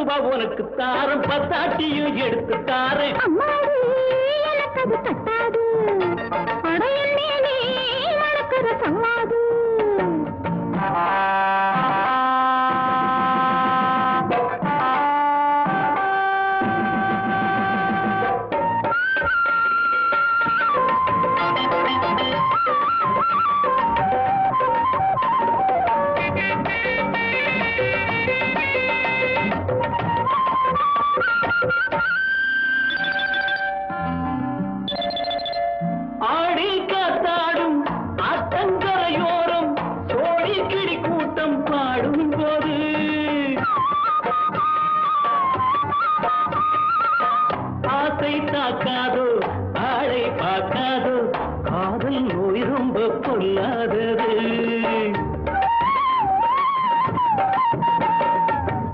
ரூபாய் உனக்கு தாரம் பத்தாட்டியும் எடுத்து தாரேன்
அம்மாடி எனக்கு அது கட்டாது அடையன்னே மணக்கிற சம்மாது
ஆடி காத்தாடும் ஆத்தங்கரையோரம் சோழி கிளி கூட்டம் பாடும் போது ஆசை தாக்காதோ ஆளை பார்க்காதோ காதல் நோய் ரொம்ப பொல்லாதது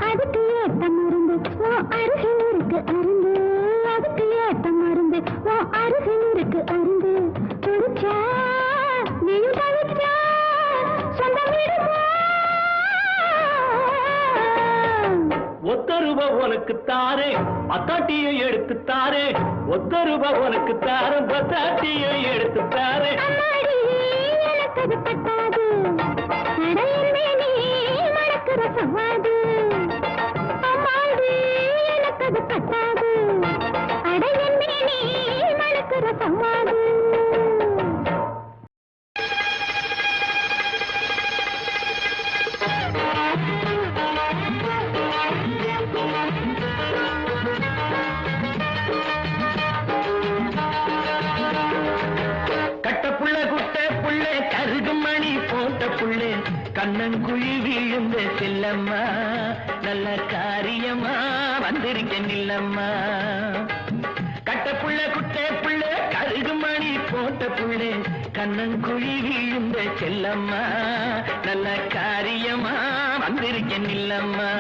அதுக்கு ஏத்த மருந்து அருகில் இருக்கு அருந்து அதுக்கு ஏத்த மருந்து அருகில் இருக்கு அருந்து குடிச்சா நீயும் தவிச்சா சொந்தம் இருப்பா
ஒத்த ரூபாய் உனக்கு தாரே பத்தாட்டியும் எடுத்து தாரே ஒத்த ரூபாய் உனக்கு தாரம் பத்தாட்டியும் எடுத்து தாரே
அம்மாடி எனக்கு அது பத்தாது அடையன்னே நீ மணக்கிற சம்மாது அம்மாடி எனக்கு அது பத்தாது அடையன்னே நீ மணக்கிற சம்மாது
கட்ட புள்ள குட்ட புள்ள கருகு மணி போட்ட புள்ள கண்ணங்குழி விழுந்த செல்லம்மா நல்ல காரியமா வந்திருக்க நில்லம்மா கட்ட புள்ள குட்ட புள்ள கருகு மணி போட்ட புள்ள கண்ணங்குழி விழுந்த செல்லம்மா நல்ல காரியமா வந்திருக்க நில்லம்மா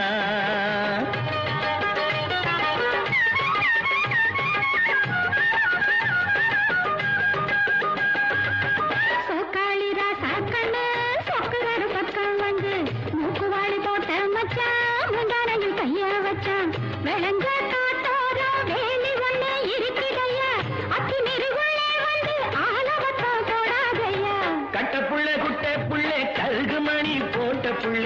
சோக்காளிரா சாக்கண்ணு சொக்குறாரு பக்கம் வந்து மூக்குவாளி போட்ட மச்சான் முந்தானையில் கைய வச்சான் விளங்க காட்டோரம் வேலி ஒண்ணு இருக்கிறையா அத்தி நெருகுள்ளே வந்து ஆலவட்டம் போடாதையா
கட்ட புள்ள குட்ட புள்ள கருகு மணி போட்ட புள்ள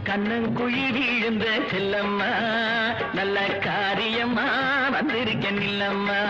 கண்ணங்குழி விழுந்த செல்லம்மா நல்ல காரியமா வந்திருக்க நில்லம்மா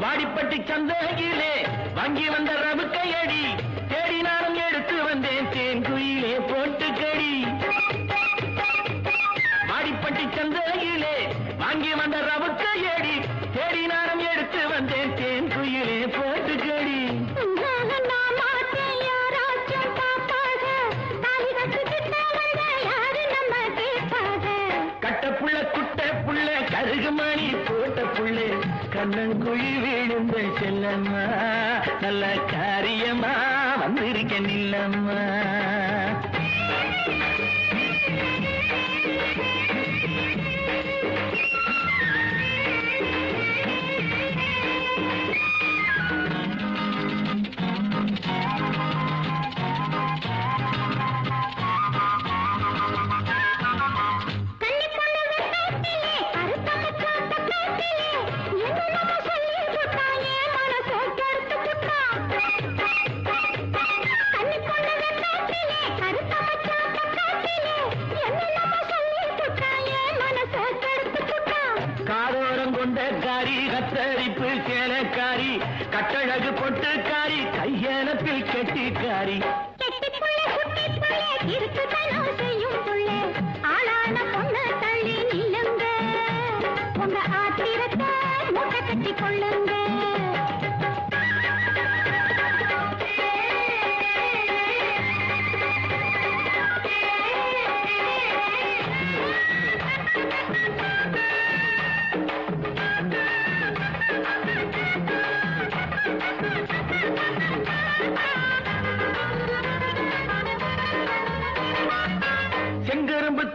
வாடிப்பட்டி சந்தையிலே வாங்கி வந்த ரவுக்கையடி தேடி நானும் எடுத்து வந்தேன் தேன்குயிலே போட்டு கடி வாடிப்பட்டி சந்தையிலே வாங்கி வந்த ரவுக்கையடி தேடி நானும் எடுத்து வந்தேன் தேன்குயிலே போட்டு கடி கட்ட புள்ள குட்ட புள்ள கருகு மணி போட்ட புள்ள கண்ணங்குழி விழுந்த செல்லம்மா நல்ல காரியமா வந்திருக்க நில்லம்மா
கண்ணி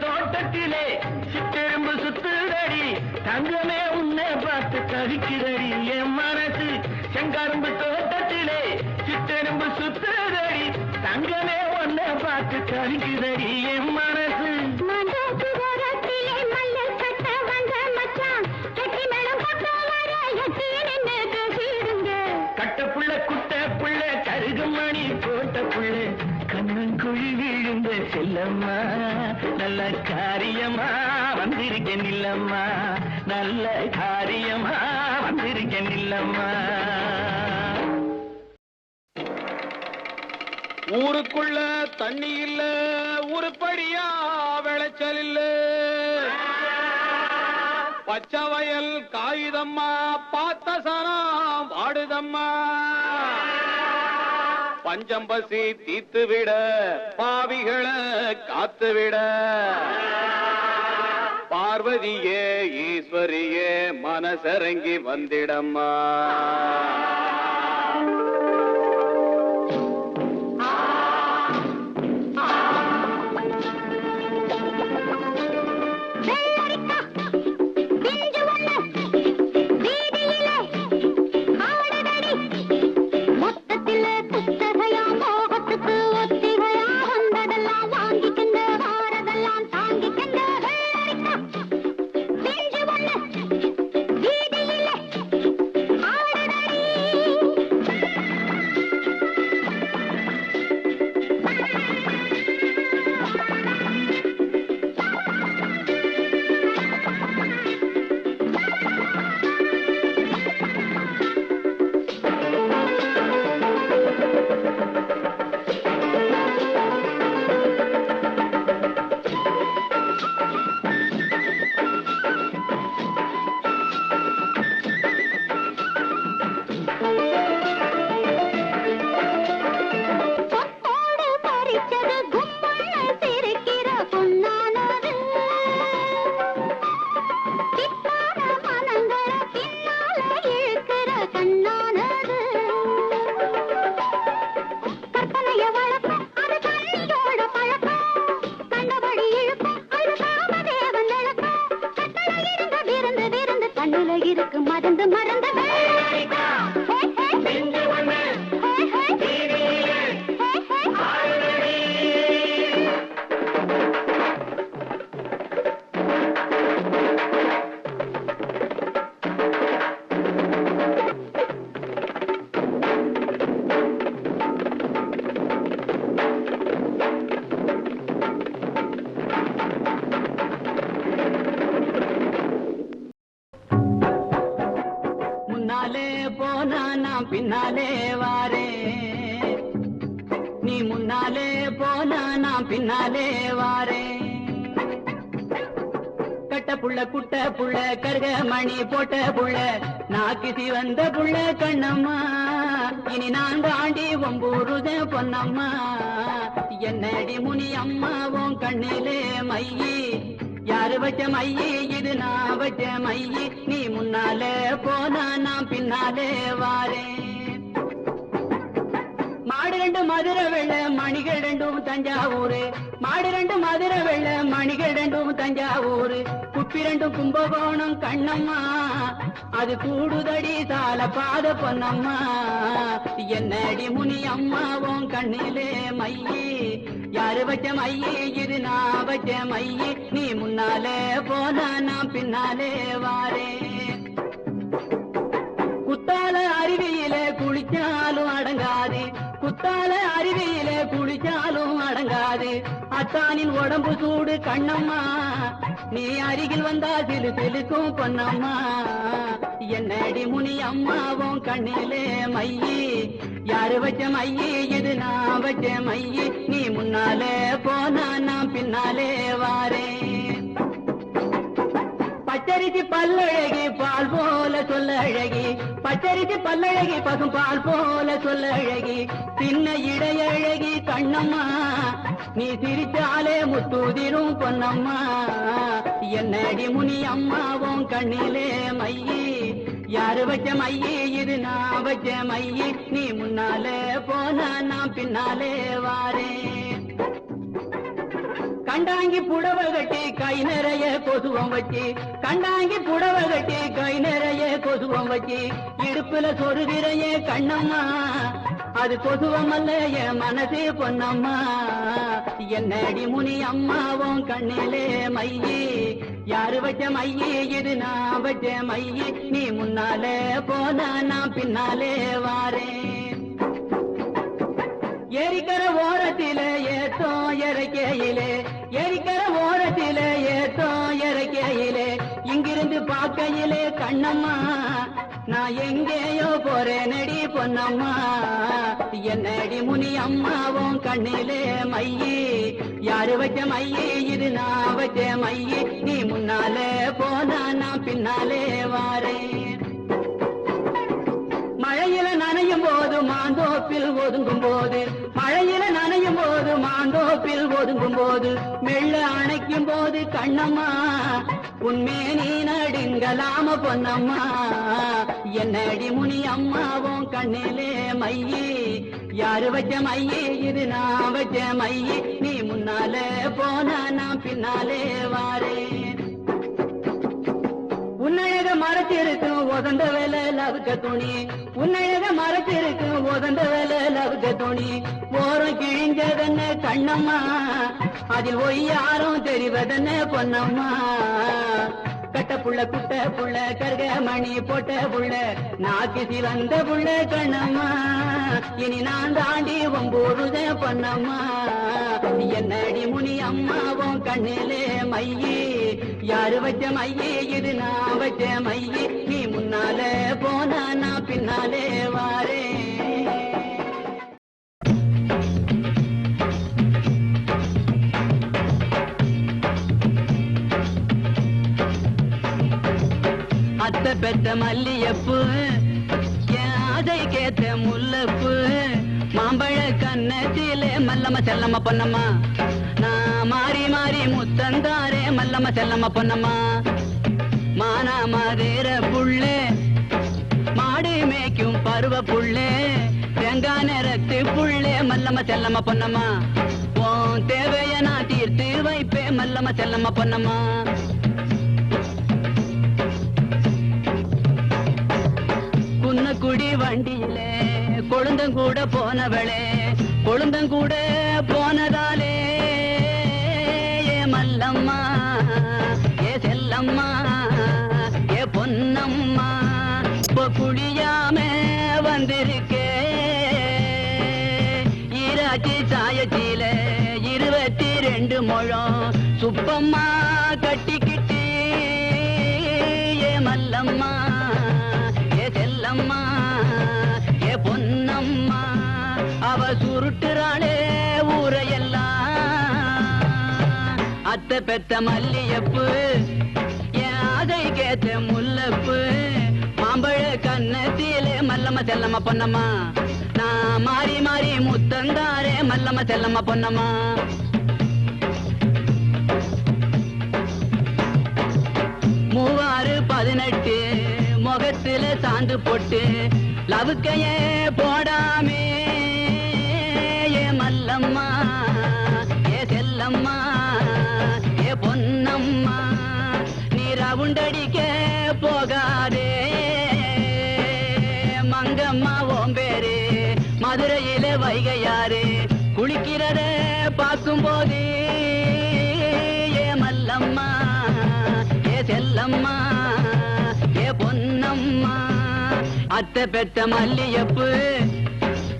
தோட்டத்திலே சித்தெரும்பு சுத்துதடி தங்கமே உன்னை பார்த்து தவிக்குதடி என் மனசு செங்கரும்பு தோட்டத்திலே சித்தெரும்பு சுத்துதடி தங்கமே உன்னை பார்த்து தவிக்குதடி என் மனசு கட்டப்புள்ள குட்ட புள்ள கருகுமணி போட்ட புள்ள கண்ணங்குழி விழுந்த செல்லம்மா நல்ல காரியமா வந்திருக்கேன் இல்லம்மா நல்ல காரியமா வந்திருக்கேன் இல்லம்மா
ஊருக்குள்ள தண்ணி இல்ல உருப்படியா விளைச்சல் இல்ல பச்சை வயல் காயுதம்மா பார்த்த சனம் வாடுதம்மா பஞ்சம் பசி தீத்து விட பாவிகளை காத்து விட பார்வதியே ஈஸ்வரியே மனசரங்கி வந்திடம்மா
பின்னாலே வாரே நீ முன்னாலே போனா நான் பின்னாலே வாரே கட்ட புள்ள குட்ட புள்ள கருக மணி போட்ட புள்ள நாக்கிசி வந்த புள்ள கண்ணம்மா இனி நான் தாண்டி ஒம்பூருத பொன்னம்மா என்னடி முனி அம்மா உன் கண்ணிலே மையி யாரு வச்ச மையி இது நான் வச்ச மையி நீ முன்னாலே போனா நான் பின்னாலே வாரே மாடு ரெண்டு மதுரை வெள்ள மணிகள் ரெண்டும் தஞ்சாவூரு மாடு ரெண்டு மதுரை வெள்ள மணிகள் ரெண்டும் தஞ்சாவூரு குப்பி ரெண்டும் கும்பகோணம் கண்ணம்மா அது கூடுதடி சால பாத பொன்னம்மா என்னடி முனி அம்மா உன் கண்ணிலே மையி யாரு வச்ச மையி இது நான் வச்ச மையி நீ முன்னாலே போனா நான் பின்னாலே வாரே குத்தால அருவியில குளிச்சாலும் அடங்காது குத்தால அருவியில குளிச்சாலும் அடங்காது அத்தானின் உடம்பு சூடு கண்ணம்மா நீ அருகில் வந்தா சிலு சிலுக்கும் பொன்னம்மா என்னடி முனி அம்மாவும் கண்ணிலே மையி யாரு வச்ச மையி இது நான் வச்ச மையி நீ முன்னாலே போனா நான் பின்னாலே வாரே பச்சரிசி பல்லழகி பால் போல சொல்ல அழகி பச்சரிசி பல்லழகி பசும் பால் போல சொல்ல அழகி சின்ன இடையழகி கண்ணம்மா நீ சிரிச்சாலே முத்துதிரும் பொன்னம்மா என்னடி முனி அம்மாவும் கண்ணிலே மையி யாரு வச்ச மையி இது நான் வச்ச மையி நீ முன்னாலே போனா நான் பின்னாலே வாரே கண்டாங்கி புடவை கட்டி கை நிறைய கொசுவம் வச்சு கண்டாங்கி புடவை கட்டி கை நிறைய கொசுவம் வச்சு இடுப்புல சொருகிறையே கண்ணம்மா அது கொசுவம் அல்ல என் மனசே பொன்னம்மா என்னடி முனி அம்மாவும் கண்ணிலே மையி யாரு வச்ச மையி இது நான் வச்ச மையி நீ முன்னாலே போன நான் பின்னாலே வாரேன் ஏரிக்கர ஓரத்திலே ஏத்தோ இறக்கையிலே ஏரிக்கர ஓரத்திலே ஏத்தோ இறக்கையிலே இங்கிருந்து பார்க்கையிலே கண்ணம்மா நான் எங்கேயோ போறேனடி பொன்னம்மா என்னடி முனி அம்மாவும் கண்ணிலே மையி யாரு வச்ச மையி இது நான் வச்ச மையி நீ முன்னாலே போனா நான் பின்னாலே வாரேன் மழையில நனையும் போது மாந்தோப்பில் ஒதுங்கும் போது மழையில நனையும் போது மாந்தோப்பில் ஒதுங்கும் போது மெல்ல அணைக்கும் போது கண்ணம்மா உண்மே நீ நடுங்கலாம பொன்னம்மா என்னடி முனி அம்மாவும் கண்ணிலே மையி யாரு வச்ச மையி இது நான் வச்ச மையி நீ முன்னாலே போனா நான் பின்னாலே வாரேன் உன்னழக மறைச்சிருக்கும் ஒதந்த வேலை லவுக்க துணி உன்னழக மறைச்சிருக்கும் ஒதந்த வேலை லவுக்க துணி ஓரம் கிழிஞ்சதென்ன கண்ணம்மா அதில் ஒய்யாரும் தெரிவதென்ன பொன்னம்மா கட்ட புள்ள குட்ட புள்ள கருக மணி போட்ட புள்ள நாக்கு சிவந்த புள்ள கண்ணம்மா இனி நான் தாண்டி ஒம்போடுத பொன்னம்மா என்னடி முனி அம்மாவும் கண்ணிலே மையி யாரு வச்ச மையி இது நான் வச்ச மையி நீ முன்னாலே போனா நான் பின்னாலே வாரேன் அத்தை பெத்த மல்லியப்பு என் ஆதை கேத்த முல்லப்பு மாம்பழ கண்ணத்திலே மல்லம்ம செல்லம்மா பொன்னம்மா நான் மாறி மாறி முத்தந்தாரே மல்லம்ம செல்லம்மா பொன்னம்மா மானா மாதேர புள்ளே மாடு மேய்க்கும் பருவ புள்ளே தேங்காய் நிறத்து புள்ளே மல்லம்ம செல்லம்மா பொன்னம்மா உன் தேவைய நான் தீர்த்து வைப்பேன் மல்லம்ம செல்லம்மா பொன்னம்மா குடி வண்டியிலே கொழுந்தங்கூட போனவளே கொழுந்தங்கூட போனதாலே ஏ மல்லம்மா ஏ செல்லம்மா ஏ பொன்னம்மா குளியாம வந்திருக்கே ஈராட்சி சாயத்தில 22 முழம் சுப்பம்மா கட்டிக்கிட்டு ஏ மல்லம்மா செல்லம்மா ஏ பொன்னம்மா அவ சுருட்டுறாளே ஊரையெல்லாம் அத்தை பெத்த மல்லியப்பு என் ஆதை கேத்த முல்லப்பு மாம்பழ கண்ணத்திலே மல்லம்மா செல்லம்மா பொன்னம்மா நான் மாறி மாறி முத்தந்தாரே மல்லம்மா செல்லம்மா பொன்னம்மா மூவாறு 18 முகத்துல சாந்து போட்டு லவுக்கையே போடாமே ஏ மல்லம்மா ஏ செல்லம்மா ஏ பொன்னம்மா நீ ரவுண்டடிக்க போகாதே மங்கம்மா ஓம்பேரு மதுரையில வைகையாரு குளிக்கிறத பார்க்கும் போது ஏ மல்லம்மா ஏ செல்லம்மா பொன்னம்மா அத்தை பெத்த மல்லியப்பு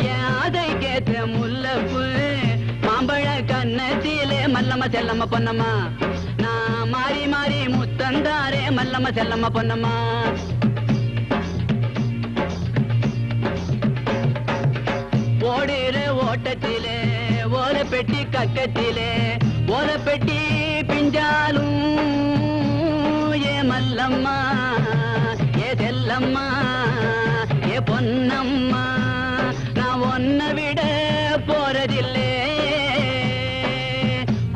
என் ஆதை கேத்த முல்லப்பு மாம்பழ கண்ணத்திலே மல்லம்மா செல்லம்மா பொன்னம்மா நான் மாறி மாறி முத்தந்தாரே மல்லம்மா செல்லம்மா பொன்னம்மா ஓடுற ஓட்டத்திலே ஓர பெட்டி கக்கத்திலே ஓர பெட்டி பிஞ்சாலும் ஏ மல்லம்மா ஏ செல்லம்மா ஏ பொன்னம்மா நான் ஒன்ன விட போறதில்லே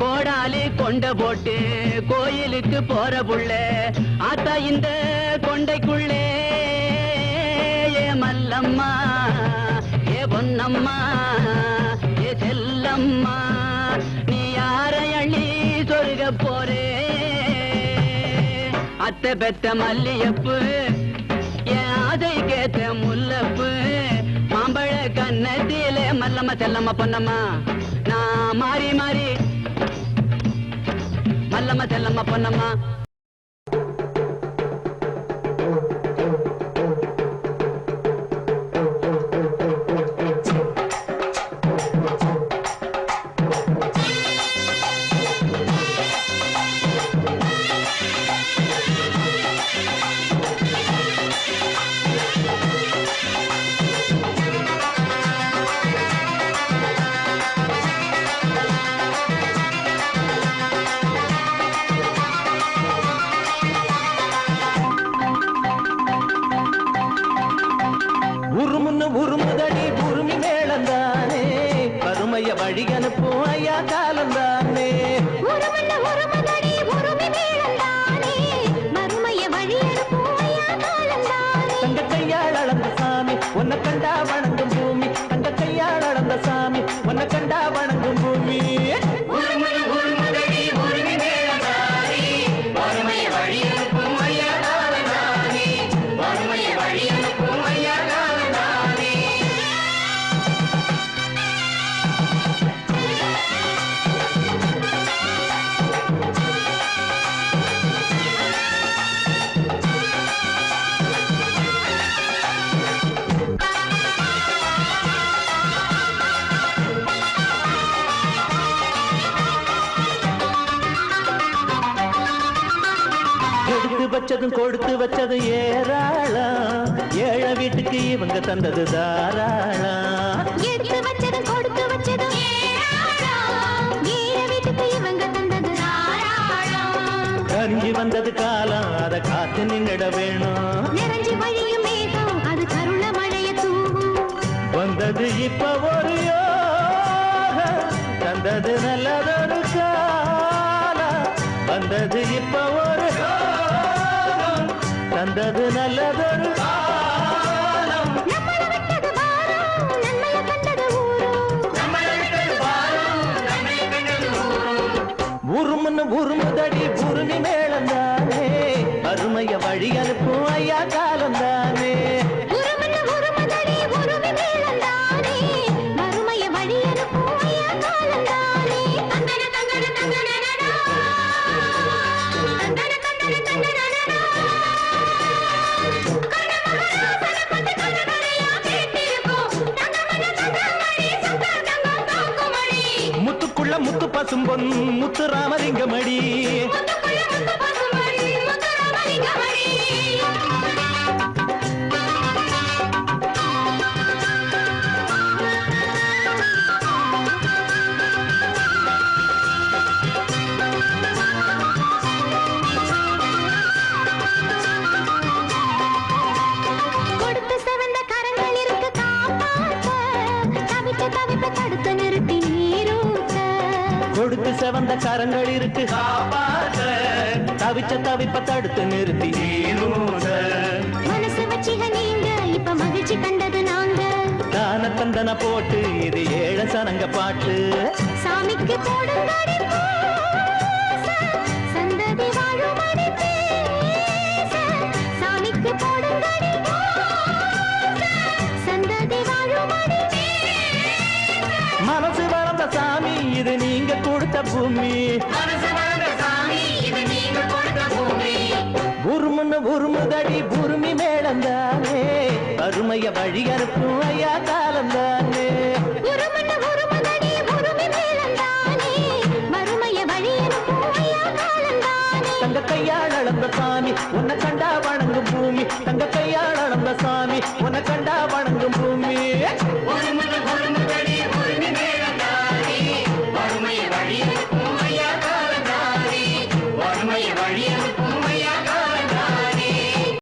கோடாலி கொண்ட போட்டு கோயிலுக்கு போற புள்ள ஆத்தா இந்த கொண்டைக்குள்ளே ஏ மல்லம்மா ஏ பொன்னம்மா ஏ செல்லம்மா நீ யாரை அள்ளி அத்தை பெத்த மல்லியப்பு என் ஆதை கேத்த முல்லப்பு மாம்பழ கண்ணத்திலே மல்லம்மா செல்லம்மா பொன்னம்மா நான் மாறி மாறி மல்லம்மா செல்லம்மா பொன்னம்மா
உருமுதடி உருமி மேளந்தானே பருமைய வழி அனுப்பும் ஐயா காலந்தானே தங்க கையாள் அளந்த சாமி உன்னை கண்டா வணங்கும் பூமி தங்க கையாள் அளந்த சாமி உன்னை கண்டா வணங்கும் பூமி வச்சதும் கொடுத்து வச்சது ஏராளம் ஏழை வீட்டுக்கு இவங்க தந்தது தாராளம்
எடுத்து வச்சதும் கொடுத்து வச்சதும் ஏழை வீட்டுக்கு இவங்க தந்தது தாராளம்
கரிஞ்சு வந்தது காலம் அதை காத்து நின்னுட வேணும்
நிறைஞ்சு வழியும் மேகம் அது கருண மழைய தூவும்
வந்தது இப்ப ஒரு யோகம் தந்தது நல்லதொரு காலம் வந்தது இப்ப ஒரு தந்தது நல்லதொரு காலம்
நம்மள விட்டது பாரம் நன்மைய கண்டது ஊரும்
உருமுதடி உருமி மேளந்தானே அருமைய வழி அனுப்பும் ஐயா காலந்தானே
உருமுதடி உருமி மேளந்தானே மறுமைய வழி அனுப்பும் ஐயா காலந்தானே தந்தன தந்தன தந்தனடா தந்தன தந்தன தந்தனடா
முத்துக்குள்ள முத்து பசும்பொன் முத்து ராமலிங்கமடி
கொடுத்து செவந்த கரங்கள் இருக்கு காப்பாற்ற தவிச்ச தவிப்ப தடுத்து நிறுத்தி நீரூற்ற
கொடுத்து செவந்த கரங்கள் இருக்கு காப்பாற்ற தவிச்ச தவிப்ப தடுத்து நிறுத்தி நீரூற்ற
மனசு வச்சிக நீங்க இப்ப மகிழ்ச்சி கண்டது நாங்க
தான தந்தன போட்டு இது ஏழ சனங்க பாட்டு
சாமிக்கு போடுங்கடி பூச, சந்ததி வாழுமடி பேச. சாமிக்கு போடுங்கடி பூச, சந்ததி வாழுமடி பேச.
மனசு வளர்ந்த சாமி இது நீங்க கொடுத்த பூமி உருமுதடி உருமி மேளந்தானே அருமைய வழி அனுப்பும் ஐயா காலந்தானே
உருமுதடி உருமி மேளந்தானே மறுமைய வழி அனுப்பும் ஐயா காலந்தானே
தங்க கையாள் அளந்த சாமி உன்னை கண்டா வணங்கும் பூமி தங்க கையாள் அளந்த சாமி உன்னை கண்டா வணங்கும் பூமி